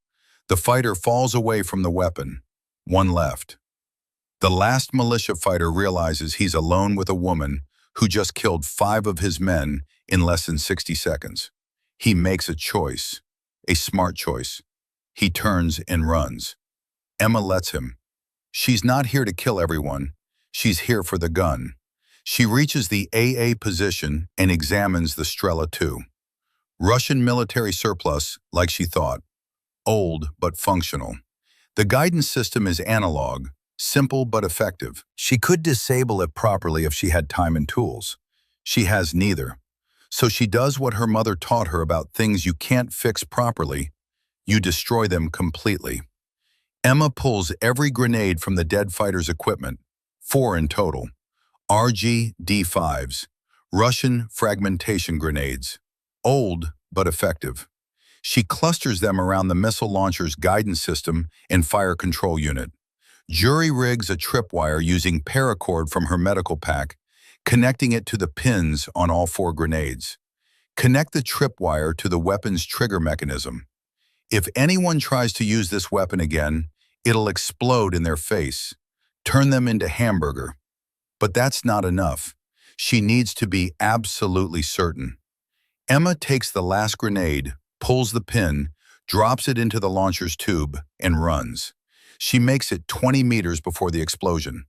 The fighter falls away from the weapon. 1 left. The last militia fighter realizes he's alone with a woman who just killed 5 of his men in less than 60 seconds. He makes a choice, a smart choice. He turns and runs. Emma lets him. She's not here to kill everyone. She's here for the gun. She reaches the AA position and examines the Strela II. Russian military surplus, like she thought. Old but functional. The guidance system is analog, simple but effective. She could disable it properly if she had time and tools. She has neither. So she does what her mother taught her about things you can't fix properly. You destroy them completely. Emma pulls every grenade from the dead fighter's equipment, 4 in total. RG-D5s, Russian fragmentation grenades. Old but effective. She clusters them around the missile launcher's guidance system and fire control unit. Jury rigs a tripwire using paracord from her medical pack, connecting it to the pins on all 4 grenades. Connect the tripwire to the weapon's trigger mechanism. If anyone tries to use this weapon again, it'll explode in their face, turn them into hamburger. But that's not enough. She needs to be absolutely certain. Emma takes the last grenade, pulls the pin, drops it into the launcher's tube, and runs. She makes it 20 meters before the explosion.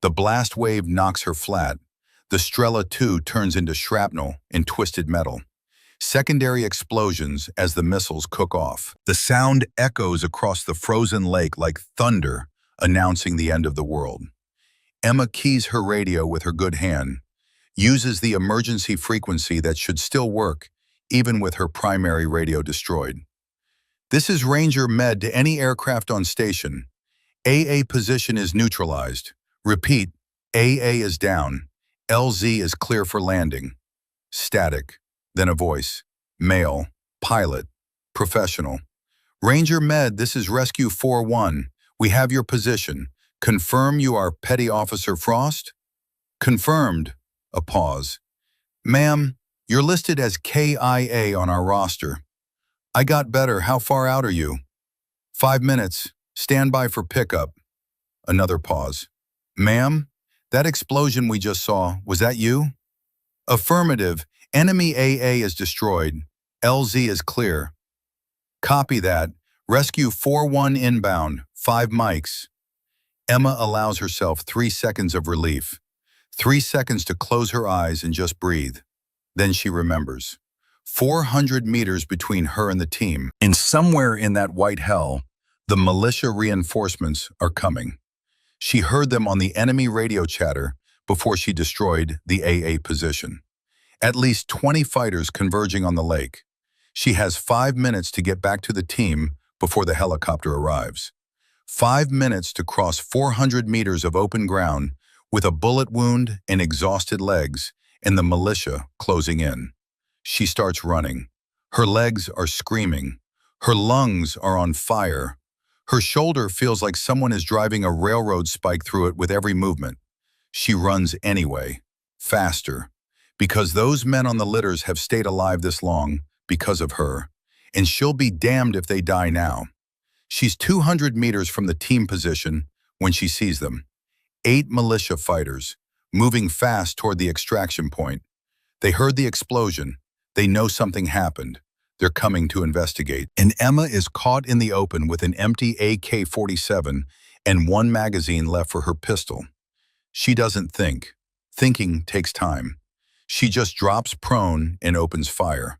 The blast wave knocks her flat. The Strela 2 turns into shrapnel and twisted metal. Secondary explosions as the missiles cook off. The sound echoes across the frozen lake like thunder, announcing the end of the world. Emma keys her radio with her good hand, uses the emergency frequency that should still work, even with her primary radio destroyed. This is Ranger Med to any aircraft on station. AA position is neutralized. Repeat, AA is down. LZ is clear for landing. Static. Then a voice. Male. Pilot. Professional. Ranger Med, this is Rescue 4-1. We have your position. Confirm you are Petty Officer Frost? Confirmed. A pause. Ma'am, you're listed as KIA on our roster. I got better. How far out are you? 5 minutes. Stand by for pickup. Another pause. Ma'am, that explosion we just saw, was that you? Affirmative. Enemy AA is destroyed. LZ is clear. Copy that. Rescue 4-1 inbound. 5 mics. Emma allows herself 3 seconds of relief. 3 seconds to close her eyes and just breathe. Then she remembers. 400 meters between her and the team. And somewhere in that white hell, the militia reinforcements are coming. She heard them on the enemy radio chatter before she destroyed the AA position. At least 20 fighters converging on the lake. She has 5 minutes to get back to the team before the helicopter arrives. 5 minutes to cross 400 meters of open ground with a bullet wound and exhausted legs and the militia closing in. She starts running. Her legs are screaming. Her lungs are on fire. Her shoulder feels like someone is driving a railroad spike through it with every movement. She runs anyway, faster, because those men on the litters have stayed alive this long because of her, and she'll be damned if they die now. She's 200 meters from the team position when she sees them. 8 militia fighters, moving fast toward the extraction point. They heard the explosion. They know something happened. They're coming to investigate. And Emma is caught in the open with an empty AK-47 and 1 magazine left for her pistol. She doesn't think. Thinking takes time. She just drops prone and opens fire.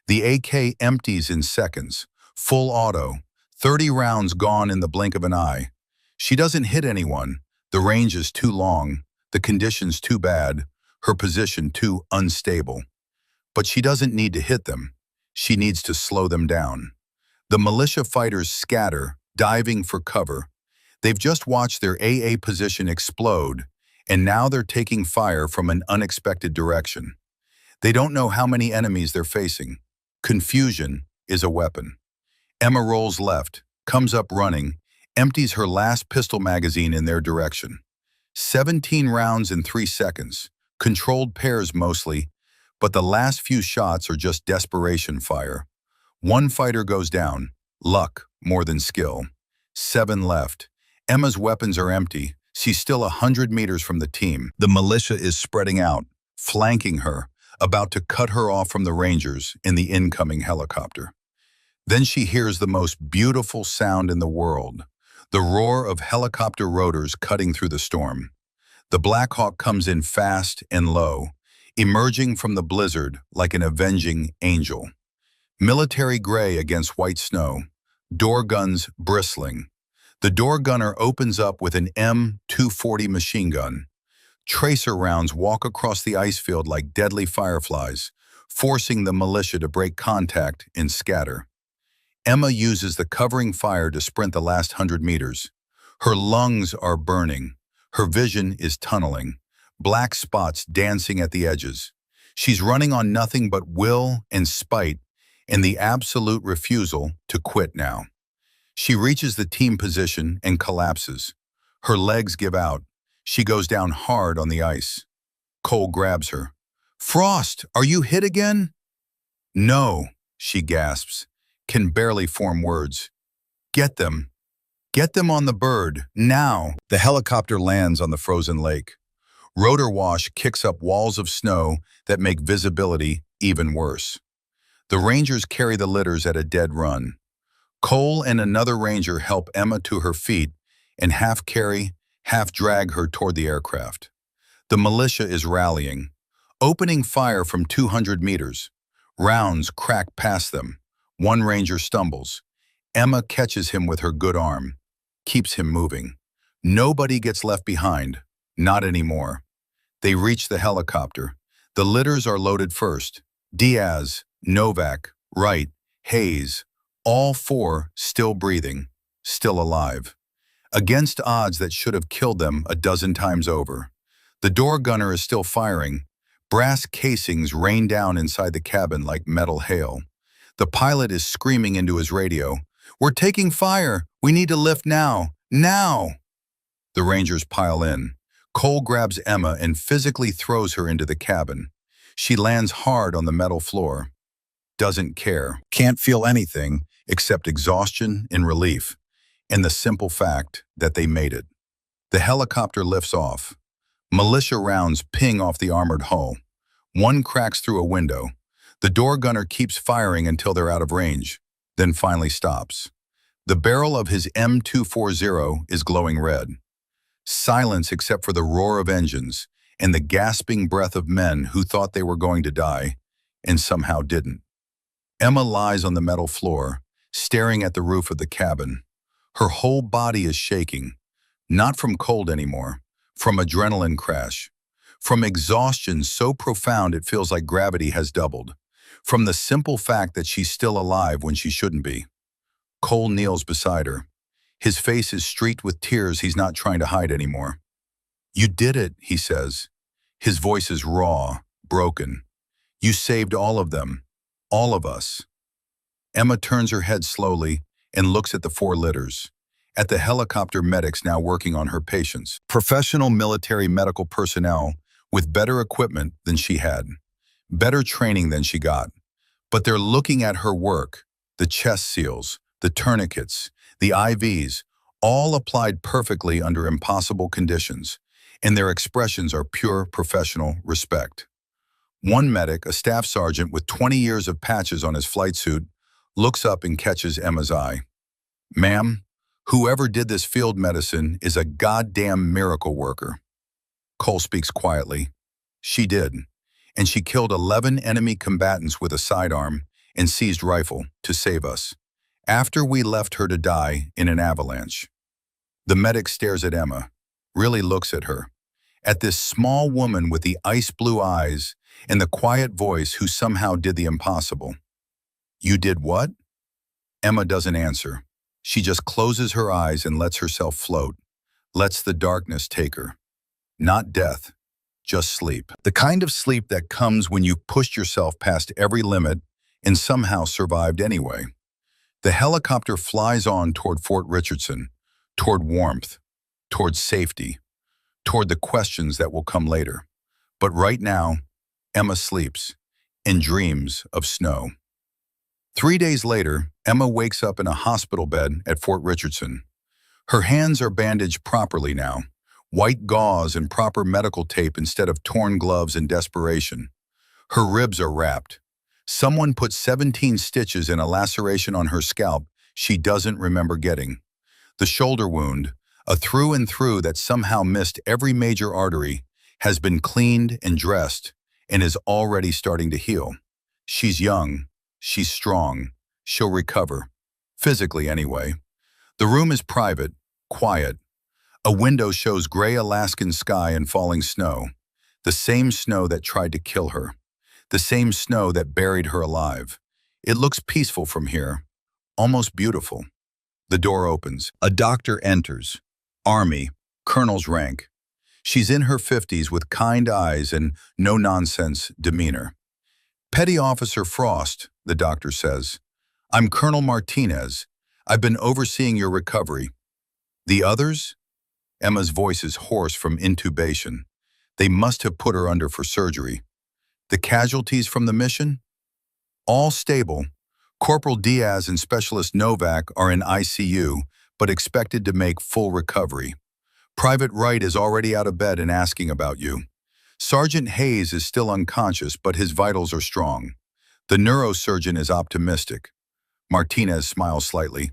The AK empties in seconds, full auto, 30 rounds gone in the blink of an eye. She doesn't hit anyone. The range is too long, the conditions too bad, her position too unstable. But she doesn't need to hit them. She needs to slow them down. The militia fighters scatter, diving for cover. They've just watched their AA position explode, and now they're taking fire from an unexpected direction. They don't know how many enemies they're facing. Confusion is a weapon. Emma rolls left, comes up running, empties her last pistol magazine in their direction. 17 rounds in 3 seconds, controlled pairs mostly, but the last few shots are just desperation fire. 1 fighter goes down, luck more than skill. 7 left. Emma's weapons are empty. She's still 100 meters from the team. The militia is spreading out, flanking her, about to cut her off from the Rangers in the incoming helicopter. Then she hears the most beautiful sound in the world, the roar of helicopter rotors cutting through the storm. The Black Hawk comes in fast and low, emerging from the blizzard like an avenging angel. Military gray against white snow, door guns bristling. The door gunner opens up with an M240 machine gun. Tracer rounds walk across the ice field like deadly fireflies, forcing the militia to break contact and scatter. Emma uses the covering fire to sprint the last 100 meters. Her lungs are burning. Her vision is tunneling, black spots dancing at the edges. She's running on nothing but will and spite and the absolute refusal to quit now. She reaches the team position and collapses. Her legs give out. She goes down hard on the ice. Cole grabs her. "Frost, are you hit again?" "No," she gasps, can barely form words. "Get them. Get them on the bird, now." The helicopter lands on the frozen lake. Rotor wash kicks up walls of snow that make visibility even worse. The Rangers carry the litters at a dead run. Cole and another Ranger help Emma to her feet and half carry, half drag her toward the aircraft. The militia is rallying, opening fire from 200 meters. Rounds crack past them. One ranger stumbles. Emma catches him with her good arm, keeps him moving. Nobody gets left behind, not anymore. They reach the helicopter. The litters are loaded first. Diaz, Novak, Wright, Hayes, all four still breathing, still alive. Against odds that should have killed them a dozen times over. The door gunner is still firing. Brass casings rain down inside the cabin like metal hail. The pilot is screaming into his radio, "We're taking fire! We need to lift now! Now!" The Rangers pile in. Cole grabs Emma and physically throws her into the cabin. She lands hard on the metal floor. Doesn't care. Can't feel anything except exhaustion and relief, and the simple fact that they made it. The helicopter lifts off. Militia rounds ping off the armored hull. One cracks through a window. The door gunner keeps firing until they're out of range, then finally stops. The barrel of his M240 is glowing red. Silence except for the roar of engines and the gasping breath of men who thought they were going to die and somehow didn't. Emma lies on the metal floor, staring at the roof of the cabin. Her whole body is shaking, not from cold anymore, from adrenaline crash, from exhaustion so profound it feels like gravity has doubled, from the simple fact that she's still alive when she shouldn't be. Cole kneels beside her. His face is streaked with tears he's not trying to hide anymore. "You did it," he says. His voice is raw, broken. "You saved all of them, all of us." Emma turns her head slowly and looks at the four litters, at the helicopter medics now working on her patients. Professional military medical personnel with better equipment than she had, better training than she got. But they're looking at her work, the chest seals, the tourniquets, the IVs, all applied perfectly under impossible conditions, and their expressions are pure professional respect. One medic, a staff sergeant with 20 years of patches on his flight suit, looks up and catches Emma's eye. "Ma'am, whoever did this field medicine is a goddamn miracle worker." Cole speaks quietly. "She did, and she killed 11 enemy combatants with a sidearm and seized rifle to save us, after we left her to die in an avalanche." The medic stares at Emma, really looks at her, at this small woman with the ice blue eyes and the quiet voice who somehow did the impossible. "You did what?" Emma doesn't answer. She just closes her eyes and lets herself float, lets the darkness take her. Not death, just sleep. The kind of sleep that comes when you've pushed yourself past every limit and somehow survived anyway. The helicopter flies on toward Fort Richardson, toward warmth, toward safety, toward the questions that will come later. But right now, Emma sleeps and dreams of snow. 3 days later, Emma wakes up in a hospital bed at Fort Richardson. Her hands are bandaged properly now, white gauze and proper medical tape instead of torn gloves in desperation. Her ribs are wrapped. Someone put 17 stitches in a laceration on her scalp she doesn't remember getting. The shoulder wound, a through and through that somehow missed every major artery, has been cleaned and dressed and is already starting to heal. She's young, she's strong, she'll recover, physically anyway. The room is private, quiet. A window shows gray Alaskan sky and falling snow, the same snow that tried to kill her, the same snow that buried her alive. It looks peaceful from here, almost beautiful. The door opens. A doctor enters. Army, colonel's rank. She's in her 50s with kind eyes and no-nonsense demeanor. "Petty Officer Frost," the doctor says. "I'm Colonel Martinez. I've been overseeing your recovery." "The others?" Emma's voice is hoarse from intubation. They must have put her under for surgery. "The casualties from the mission?" "All stable. Corporal Diaz and Specialist Novak are in ICU, but expected to make full recovery. Private Wright is already out of bed and asking about you. Sergeant Hayes is still unconscious, but his vitals are strong. The neurosurgeon is optimistic." Martinez smiles slightly.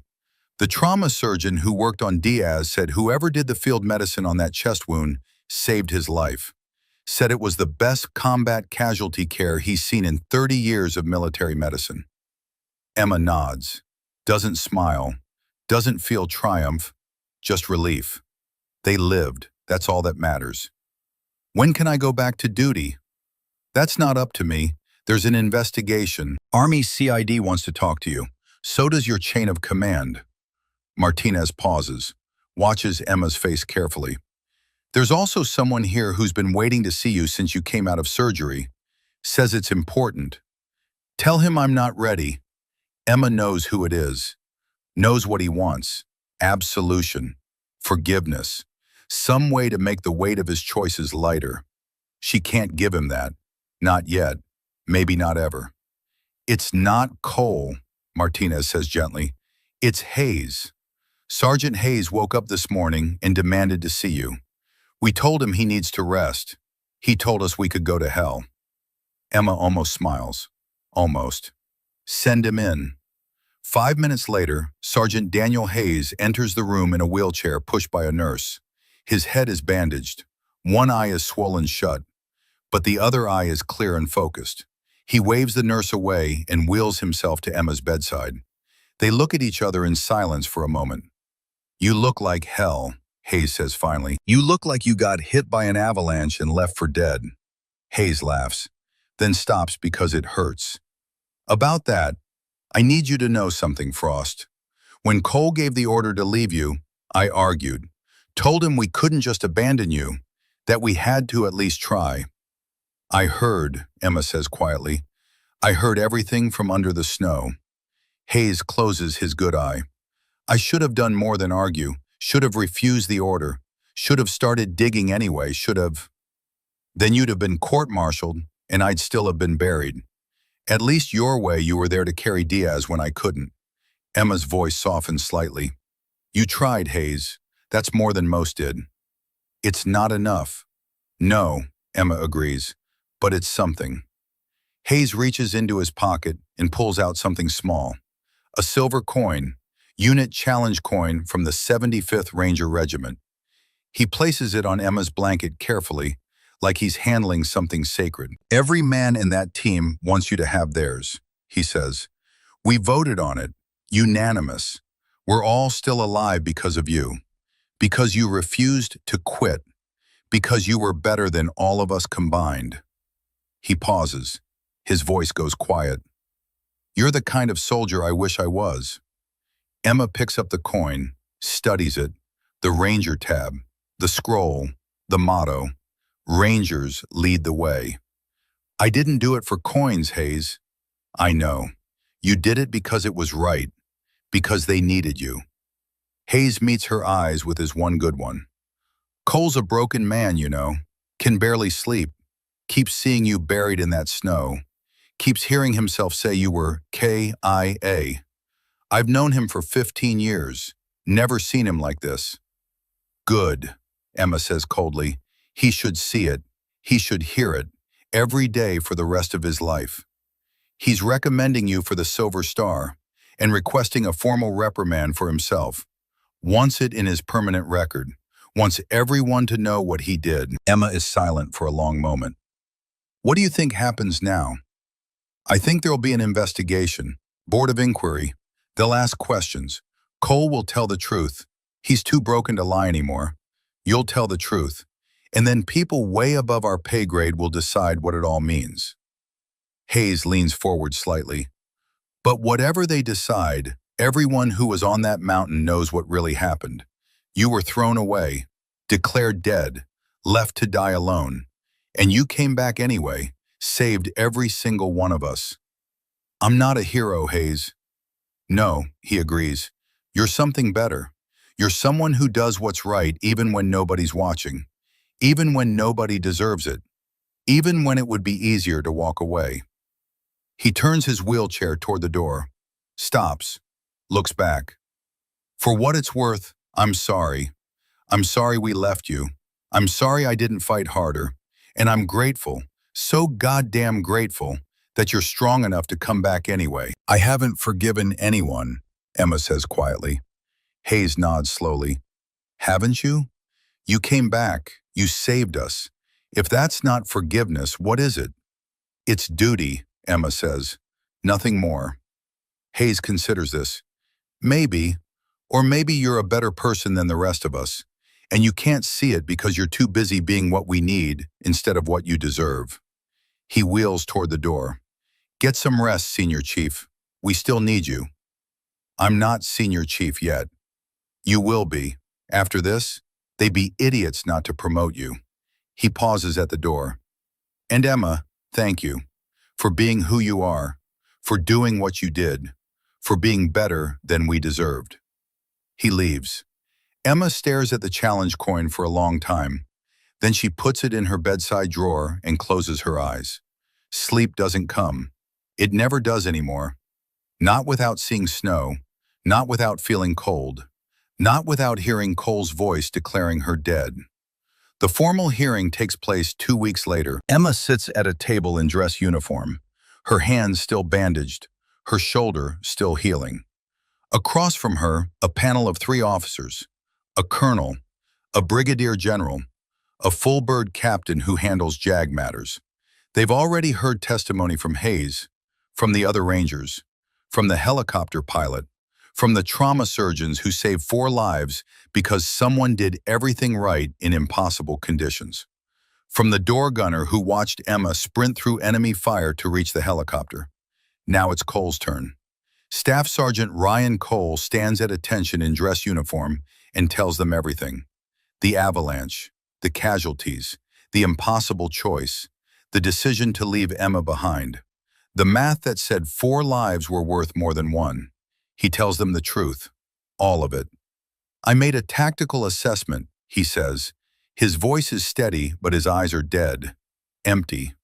The trauma surgeon who worked on Diaz said whoever did the field medicine on that chest wound saved his life. Said it was the best combat casualty care he's seen in 30 years of military medicine. Emma nods, doesn't smile, doesn't feel triumph, just relief. They lived, that's all that matters. When can I go back to duty? That's not up to me. There's an investigation. Army CID wants to talk to you. So does your chain of command. Martinez pauses, watches Emma's face carefully. There's also someone here who's been waiting to see you since you came out of surgery. Says it's important. Tell him I'm not ready. Emma knows who it is. Knows what he wants. Absolution. Forgiveness. Some way to make the weight of his choices lighter. She can't give him that. Not yet. Maybe not ever. It's not Cole, Martinez says gently. It's Hayes. Sergeant Hayes woke up this morning and demanded to see you. We told him he needs to rest. He told us we could go to hell. Emma almost smiles. Almost. Send him in. 5 minutes later, Sergeant Daniel Hayes enters the room in a wheelchair pushed by a nurse. His head is bandaged. One eye is swollen shut, but the other eye is clear and focused. He waves the nurse away and wheels himself to Emma's bedside. They look at each other in silence for a moment. You look like hell, Hayes says finally. You look like you got hit by an avalanche and left for dead. Hayes laughs, then stops because it hurts. About that, I need you to know something, Frost. When Cole gave the order to leave you, I argued. Told him we couldn't just abandon you, that we had to at least try. I heard, Emma says quietly. I heard everything from under the snow. Hayes closes his good eye. I should have done more than argue, should have refused the order, should have started digging anyway, should have. Then you'd have been court-martialed, and I'd still have been buried. At least your way you were there to carry Diaz when I couldn't. Emma's voice softened slightly. You tried, Hayes. That's more than most did. It's not enough. No, Emma agrees, but it's something. Hayes reaches into his pocket and pulls out something small. A silver coin, unit challenge coin from the 75th Ranger Regiment. He places it on Emma's blanket carefully, like he's handling something sacred. Every man in that team wants you to have theirs, he says. We voted on it, unanimous. We're all still alive because of you. Because you refused to quit. Because you were better than all of us combined. He pauses. His voice goes quiet. You're the kind of soldier I wish I was. Emma picks up the coin, studies it, the Ranger tab, the scroll, the motto. Rangers lead the way. I didn't do it for coins, Hayes. I know. You did it because it was right, because they needed you. Hayes meets her eyes with his one good one. Cole's a broken man, you know, can barely sleep, keeps seeing you buried in that snow, keeps hearing himself say you were KIA. I've known him for 15 years, never seen him like this. Good, Emma says coldly. He should see it, he should hear it, every day for the rest of his life. He's recommending you for the Silver Star and requesting a formal reprimand for himself. Wants it in his permanent record. Wants everyone to know what he did. Emma is silent for a long moment. What do you think happens now? I think there'll be an investigation. Board of Inquiry. They'll ask questions. Cole will tell the truth. He's too broken to lie anymore. You'll tell the truth. And then people way above our pay grade will decide what it all means. Hayes leans forward slightly. But whatever they decide, everyone who was on that mountain knows what really happened. You were thrown away, declared dead, left to die alone. And you came back anyway, saved every single one of us. I'm not a hero, Hayes. No, he agrees. You're something better. You're someone who does what's right even when nobody's watching. Even when nobody deserves it. Even when it would be easier to walk away. He turns his wheelchair toward the door. Stops. Looks back. For what it's worth, I'm sorry. I'm sorry we left you. I'm sorry I didn't fight harder. And I'm grateful, so goddamn grateful, that you're strong enough to come back anyway. I haven't forgiven anyone, Emma says quietly. Hayes nods slowly. Haven't you? You came back. You saved us. If that's not forgiveness, what is it? It's duty, Emma says. Nothing more. Hayes considers this. Maybe, or maybe you're a better person than the rest of us, and you can't see it because you're too busy being what we need instead of what you deserve. He wheels toward the door. Get some rest, Senior Chief. We still need you. I'm not Senior Chief yet. You will be. After this, they'd be idiots not to promote you. He pauses at the door. And Emma, thank you for being who you are, for doing what you did, for being better than we deserved. He leaves. Emma stares at the challenge coin for a long time. Then she puts it in her bedside drawer and closes her eyes. Sleep doesn't come. It never does anymore. Not without seeing snow, not without feeling cold, not without hearing Cole's voice declaring her dead. The formal hearing takes place 2 weeks later. Emma sits at a table in dress uniform, her hands still bandaged, her shoulder still healing. Across from her, a panel of 3 officers, a colonel, a brigadier general, a full-bird captain who handles JAG matters. They've already heard testimony from Hayes, from the other Rangers, from the helicopter pilot, from the trauma surgeons who saved 4 lives because someone did everything right in impossible conditions, from the door gunner who watched Emma sprint through enemy fire to reach the helicopter. Now it's Cole's turn. Staff Sergeant Ryan Cole stands at attention in dress uniform and tells them everything. The avalanche, the casualties, the impossible choice, the decision to leave Emma behind, the math that said 4 lives were worth more than 1. He tells them the truth, all of it. I made a tactical assessment, he says. His voice is steady, but his eyes are dead, empty,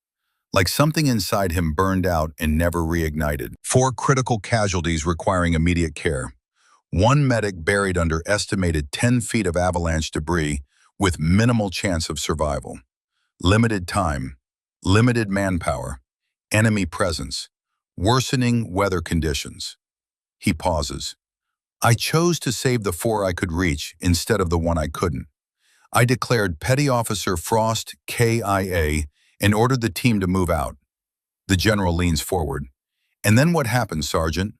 like something inside him burned out and never reignited. 4 critical casualties requiring immediate care. 1 medic buried under estimated 10 feet of avalanche debris with minimal chance of survival. Limited time, limited manpower, enemy presence, worsening weather conditions. He pauses. I chose to save the 4 I could reach instead of the 1 I couldn't. I declared Petty Officer Frost KIA and ordered the team to move out. The general leans forward. And then what happened, Sergeant?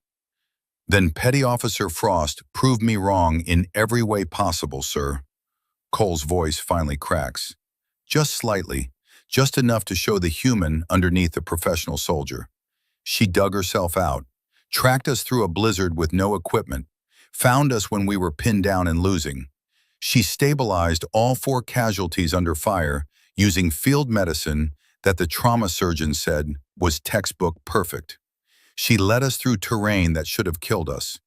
Then Petty Officer Frost proved me wrong in every way possible, sir. Cole's voice finally cracks. Just slightly, just enough to show the human underneath the professional soldier. She dug herself out, tracked us through a blizzard with no equipment, found us when we were pinned down and losing. She stabilized all 4 casualties under fire using field medicine that the trauma surgeon said was textbook perfect. She led us through terrain that should have killed us.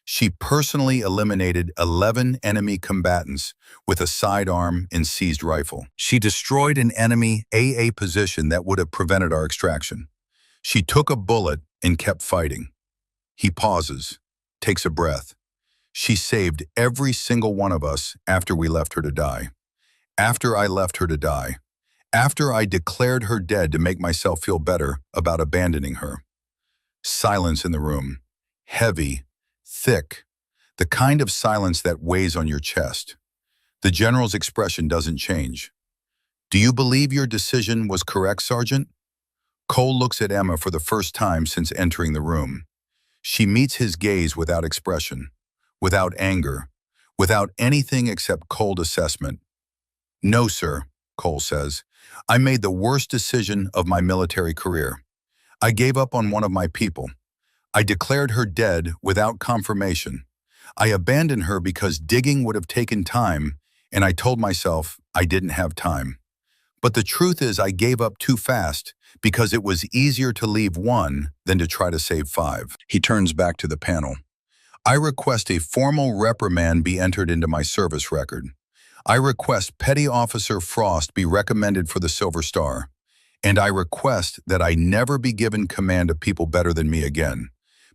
She personally eliminated 11 enemy combatants with a sidearm and seized rifle. She destroyed an enemy AA position that would have prevented our extraction. She took a bullet and kept fighting. He pauses, takes a breath. She saved every single one of us after we left her to die. After I left her to die. After I declared her dead to make myself feel better about abandoning her. Silence in the room. Heavy, thick. The kind of silence that weighs on your chest. The general's expression doesn't change. Do you believe your decision was correct, Sergeant? Cole looks at Emma for the first time since entering the room. She meets his gaze without expression, without anger, without anything except cold assessment. No, sir, Cole says. I made the worst decision of my military career. I gave up on one of my people. I declared her dead without confirmation. I abandoned her because digging would have taken time, and I told myself I didn't have time. But the truth is I gave up too fast because it was easier to leave 1 than to try to save 5. He turns back to the panel. I request a formal reprimand be entered into my service record. I request Petty Officer Frost be recommended for the Silver Star. And I request that I never be given command of people better than me again,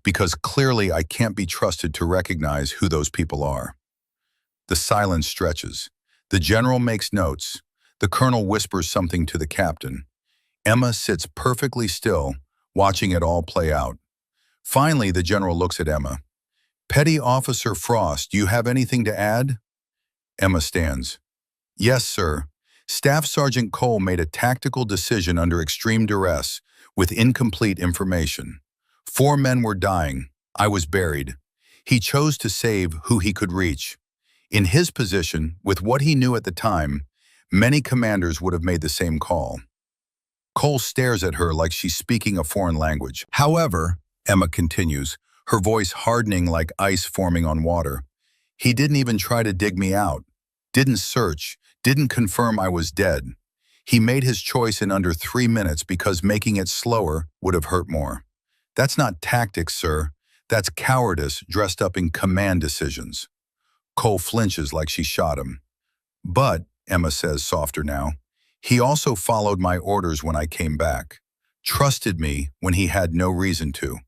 because clearly I can't be trusted to recognize who those people are. The silence stretches. The general makes notes. The colonel whispers something to the captain. Emma sits perfectly still, watching it all play out. Finally, the general looks at Emma. Petty Officer Frost, do you have anything to add? Emma stands. Yes, sir. Staff Sergeant Cole made a tactical decision under extreme duress with incomplete information. 4 men were dying. I was buried. He chose to save who he could reach. In his position, with what he knew at the time, many commanders would have made the same call. Cole stares at her like she's speaking a foreign language. However, Emma continues, her voice hardening like ice forming on water, he didn't even try to dig me out, didn't search, didn't confirm I was dead. He made his choice in under 3 minutes because making it slower would have hurt more. That's not tactics, sir. That's cowardice dressed up in command decisions. Cole flinches like she shot him. But, Emma says softer now, he also followed my orders when I came back. Trusted me when he had no reason to.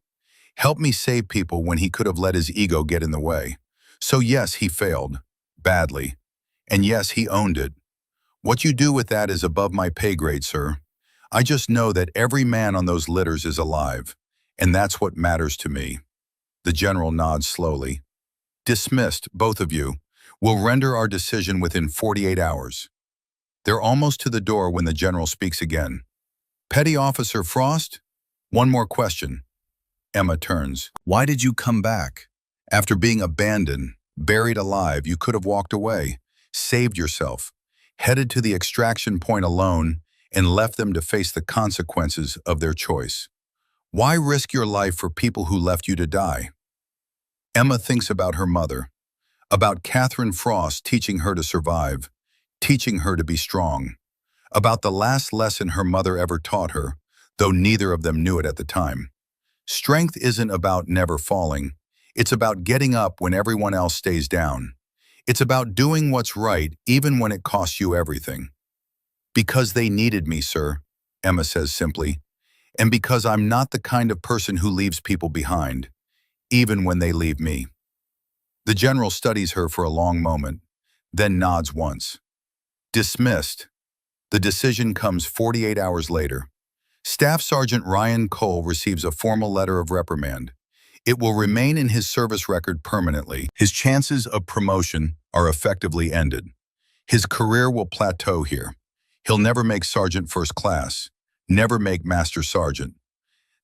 Helped me save people when he could have let his ego get in the way. So yes, he failed. Badly. And yes, he owned it. What you do with that is above my pay grade, sir. I just know that every man on those litters is alive, and that's what matters to me. The general nods slowly. Dismissed, both of you. We'll render our decision within 48 hours. They're almost to the door when the general speaks again. Petty Officer Frost? One more question. Emma turns. Why did you come back? After being abandoned, buried alive, you could have walked away, saved yourself, headed to the extraction point alone, and left them to face the consequences of their choice. Why risk your life for people who left you to die? Emma thinks about her mother, about Catherine Frost teaching her to survive, teaching her to be strong, about the last lesson her mother ever taught her, though neither of them knew it at the time. Strength isn't about never falling. It's about getting up when everyone else stays down. It's about doing what's right even when it costs you everything. Because they needed me, sir, Emma says simply, and because I'm not the kind of person who leaves people behind, even when they leave me. The general studies her for a long moment, then nods once. Dismissed. The decision comes 48 hours later. Staff Sergeant Ryan Cole receives a formal letter of reprimand. It will remain in his service record permanently. His chances of promotion are effectively ended. His career will plateau here. He'll never make Sergeant First Class, never make Master Sergeant.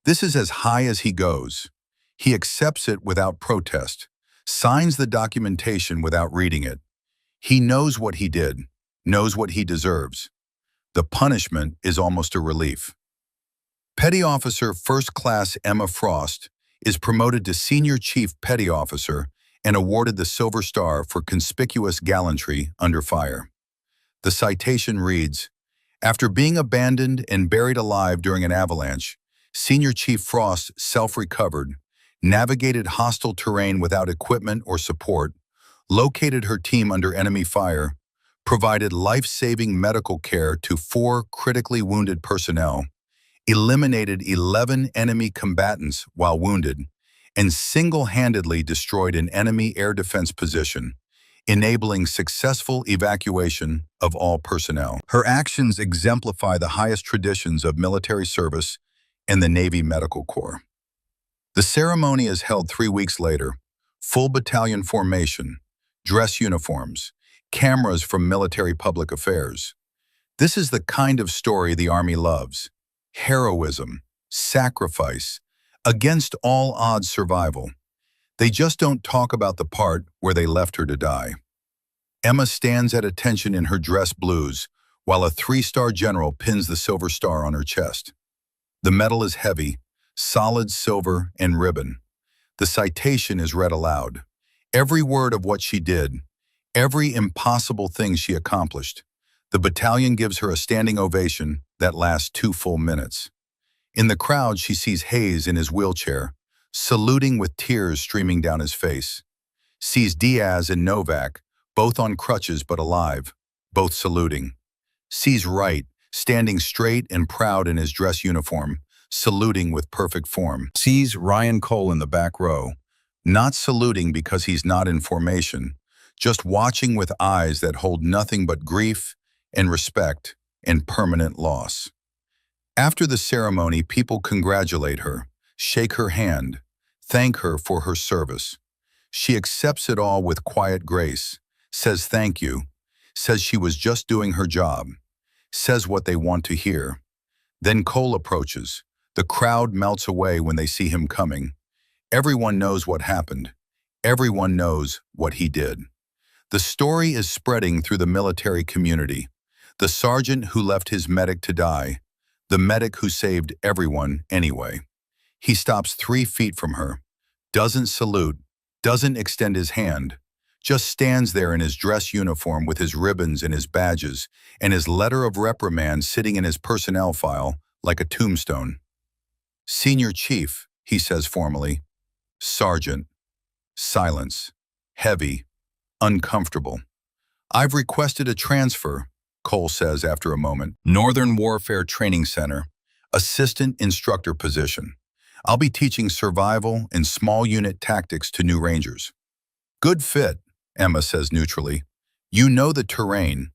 This is as high as he goes. He accepts it without protest, signs the documentation without reading it. He knows what he did, knows what he deserves. The punishment is almost a relief. Petty Officer First Class Emma Frost is promoted to Senior Chief Petty Officer and awarded the Silver Star for conspicuous gallantry under fire. The citation reads, after being abandoned and buried alive during an avalanche, Senior Chief Frost self-recovered, navigated hostile terrain without equipment or support, located her team under enemy fire, provided life-saving medical care to 4 critically wounded personnel, eliminated 11 enemy combatants while wounded, and single-handedly destroyed an enemy air defense position, enabling successful evacuation of all personnel. Her actions exemplify the highest traditions of military service and the Navy Medical Corps. The ceremony is held 3 weeks later. Full battalion formation, dress uniforms, cameras from military public affairs. This is the kind of story the Army loves. Heroism, sacrifice, against all odds survival. They just don't talk about the part where they left her to die. Emma stands at attention in her dress blues, while a 3-star general pins the Silver Star on her chest. The medal is heavy, solid silver and ribbon. The citation is read aloud. Every word of what she did, every impossible thing she accomplished. The battalion gives her a standing ovation that lasts 2 full minutes. In the crowd, she sees Hayes in his wheelchair, saluting with tears streaming down his face. Sees Diaz and Novak, both on crutches but alive, both saluting. Sees Wright, standing straight and proud in his dress uniform, saluting with perfect form. Sees Ryan Cole in the back row, not saluting because he's not in formation, just watching with eyes that hold nothing but grief and respect and permanent loss. After the ceremony, people congratulate her, shake her hand, thank her for her service. She accepts it all with quiet grace, says thank you, says she was just doing her job, says what they want to hear. Then Cole approaches. The crowd melts away when they see him coming. Everyone knows what happened. Everyone knows what he did. The story is spreading through the military community. The sergeant who left his medic to die. The medic who saved everyone anyway. He stops 3 feet from her, doesn't salute, doesn't extend his hand, just stands there in his dress uniform with his ribbons and his badges and his letter of reprimand sitting in his personnel file like a tombstone. "Senior Chief," he says formally. "Sergeant." Silence. Heavy. Uncomfortable. "I've requested a transfer," Cole says after a moment. "Northern Warfare Training Center. Assistant instructor position. I'll be teaching survival and small unit tactics to new Rangers." "Good fit," Emma says neutrally. "You know the terrain.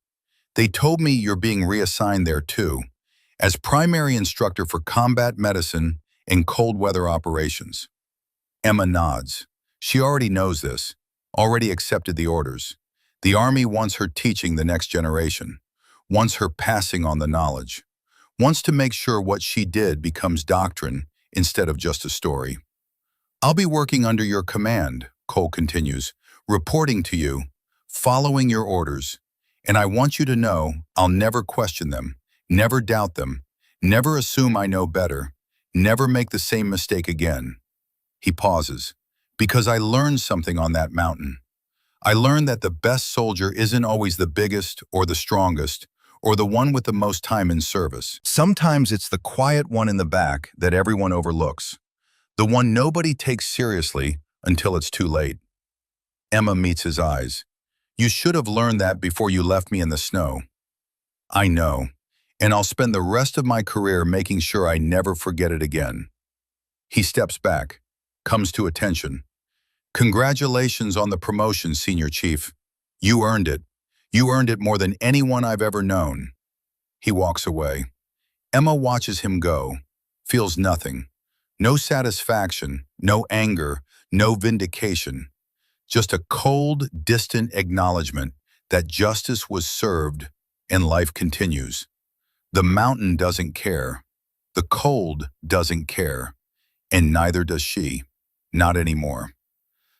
They told me you're being reassigned there too, as primary instructor for combat medicine and cold weather operations." Emma nods. She already knows this, already accepted the orders. The Army wants her teaching the next generation, wants her passing on the knowledge, wants to make sure what she did becomes doctrine instead of just a story. "I'll be working under your command," Cole continues, "reporting to you, following your orders, and I want you to know I'll never question them, never doubt them, never assume I know better, never make the same mistake again." He pauses. "Because I learned something on that mountain. I learned that the best soldier isn't always the biggest or the strongest or the one with the most time in service. Sometimes it's the quiet one in the back that everyone overlooks, the one nobody takes seriously until it's too late." Emma meets his eyes. "You should have learned that before you left me in the snow." "I know, and I'll spend the rest of my career making sure I never forget it again." He steps back, comes to attention. "Congratulations on the promotion, Senior Chief. You earned it. You earned it more than anyone I've ever known." He walks away. Emma watches him go, feels nothing. No satisfaction, no anger, no vindication. Just a cold, distant acknowledgement that justice was served and life continues. The mountain doesn't care. The cold doesn't care. And neither does she. Not anymore.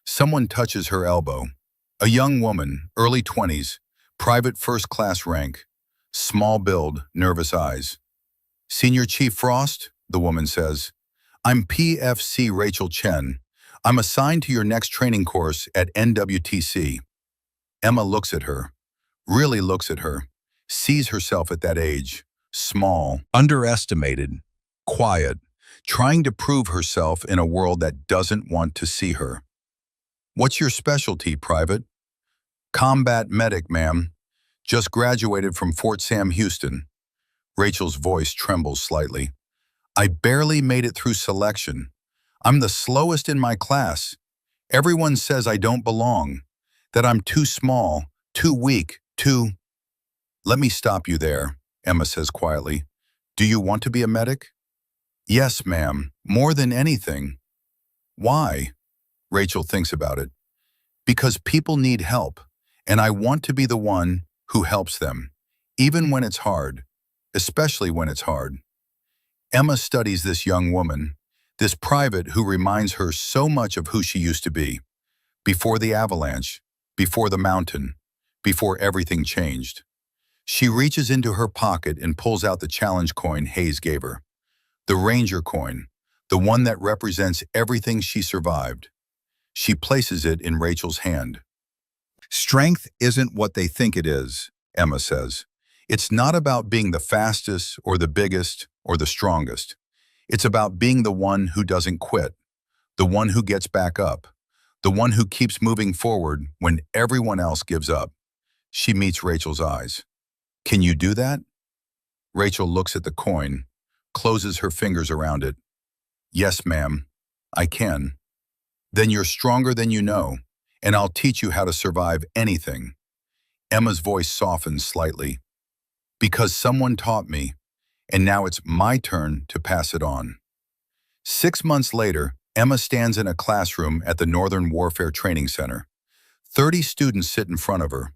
Someone touches her elbow. A young woman, early 20s, private first-class rank, small build, nervous eyes. "Senior Chief Frost," the woman says. "I'm PFC Rachel Chen. I'm assigned to your next training course at NWTC." Emma looks at her, really looks at her, sees herself at that age, small, underestimated, quiet, trying to prove herself in a world that doesn't want to see her. "What's your specialty, Private?" "Combat medic, ma'am. Just graduated from Fort Sam Houston." Rachel's voice trembles slightly. "I barely made it through selection. I'm the slowest in my class. Everyone says I don't belong, that I'm too small, too weak, too—" "Let me stop you there," Emma says quietly. "Do you want to be a medic?" "Yes, ma'am, more than anything." "Why?" Rachel thinks about it. "Because people need help, and I want to be the one who helps them, even when it's hard, especially when it's hard." Emma studies this young woman, this private who reminds her so much of who she used to be, before the avalanche, before the mountain, before everything changed. She reaches into her pocket and pulls out the challenge coin Hayes gave her. The Ranger coin, the one that represents everything she survived. She places it in Rachel's hand. "Strength isn't what they think it is," Emma says. "It's not about being the fastest or the biggest or the strongest. It's about being the one who doesn't quit, the one who gets back up, the one who keeps moving forward when everyone else gives up." She meets Rachel's eyes. "Can you do that?" Rachel looks at the coin, closes her fingers around it. "Yes, ma'am, I can." "Then you're stronger than you know, and I'll teach you how to survive anything." Emma's voice softens slightly. "Because someone taught me, and now it's my turn to pass it on." 6 months later, Emma stands in a classroom at the Northern Warfare Training Center. 30 students sit in front of her.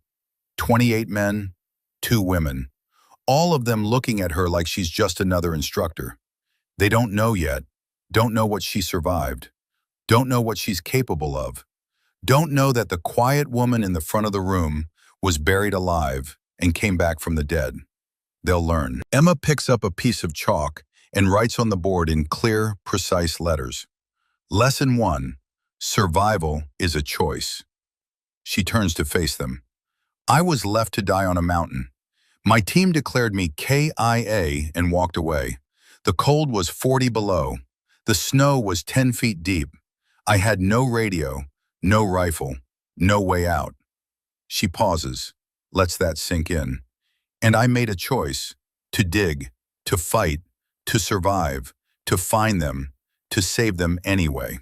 28 men, 2 women. All of them looking at her like she's just another instructor. They don't know yet, don't know what she survived, don't know what she's capable of, don't know that the quiet woman in the front of the room was buried alive and came back from the dead. They'll learn. Emma picks up a piece of chalk and writes on the board in clear, precise letters. Lesson 1, survival is a choice. She turns to face them. I was left to die on a mountain. My team declared me KIA and walked away. The cold was 40 below. The snow was 10 feet deep. I had no radio, no rifle, no way out. She pauses, lets that sink in. And I made a choice to dig, to fight, to survive, to find them, to save them anyway.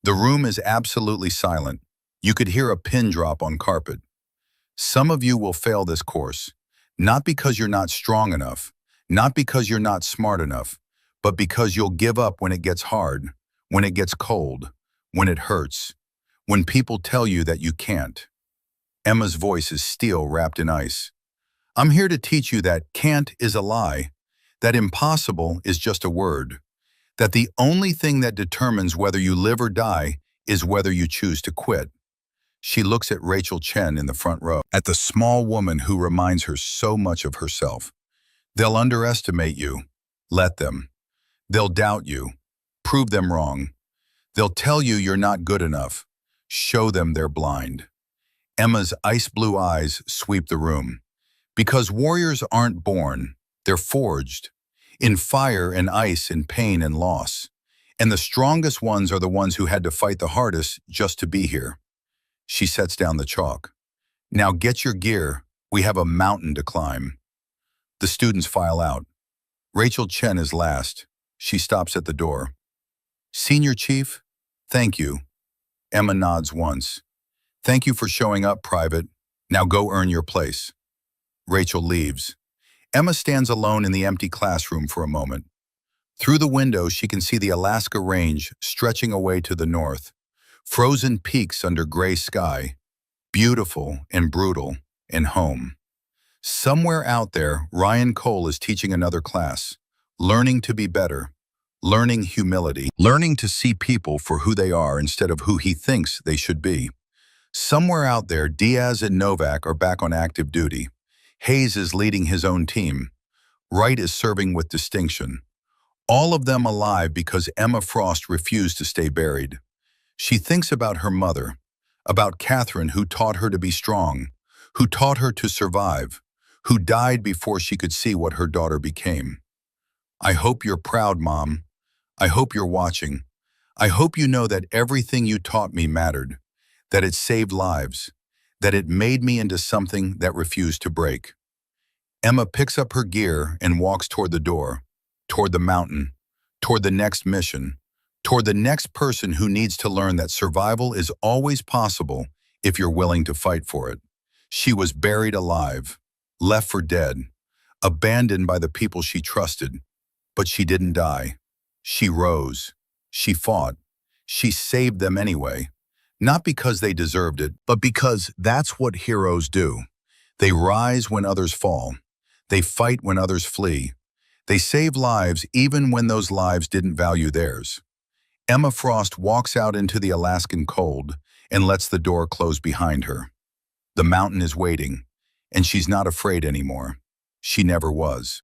The room is absolutely silent. You could hear a pin drop on carpet. Some of you will fail this course, not because you're not strong enough, not because you're not smart enough, but because you'll give up when it gets hard, when it gets cold, when it hurts, when people tell you that you can't. Emma's voice is steel wrapped in ice. I'm here to teach you that can't is a lie, that impossible is just a word, that the only thing that determines whether you live or die is whether you choose to quit. She looks at Rachel Chen in the front row, at the small woman who reminds her so much of herself. They'll underestimate you. Let them. They'll doubt you. Prove them wrong. They'll tell you you're not good enough. Show them they're blind. Emma's ice blue eyes sweep the room. Because warriors aren't born, they're forged. In fire and ice and pain and loss. And the strongest ones are the ones who had to fight the hardest just to be here. She sets down the chalk. Now get your gear. We have a mountain to climb. The students file out. Rachel Chen is last. She stops at the door. Senior Chief, thank you. Emma nods once. Thank you for showing up, Private. Now go earn your place. Rachel leaves. Emma stands alone in the empty classroom for a moment. Through the window, she can see the Alaska Range stretching away to the north. Frozen peaks under gray sky, beautiful and brutal and home. Somewhere out there, Ryan Cole is teaching another class, learning to be better, learning humility, learning to see people for who they are instead of who he thinks they should be. Somewhere out there, Diaz and Novak are back on active duty. Hayes is leading his own team. Wright is serving with distinction. All of them alive because Emma Frost refused to stay buried. She thinks about her mother, about Catherine who taught her to be strong, who taught her to survive, who died before she could see what her daughter became. I hope you're proud, Mom. I hope you're watching. I hope you know that everything you taught me mattered, that it saved lives, that it made me into something that refused to break. Emma picks up her gear and walks toward the door, toward the mountain, toward the next mission, toward the next person who needs to learn that survival is always possible if you're willing to fight for it. She was buried alive, left for dead, abandoned by the people she trusted, but she didn't die. She rose. She fought. She saved them anyway, not because they deserved it, but because that's what heroes do. They rise when others fall. They fight when others flee. They save lives even when those lives didn't value theirs. Emma Frost walks out into the Alaskan cold and lets the door close behind her. The mountain is waiting, and she's not afraid anymore. She never was.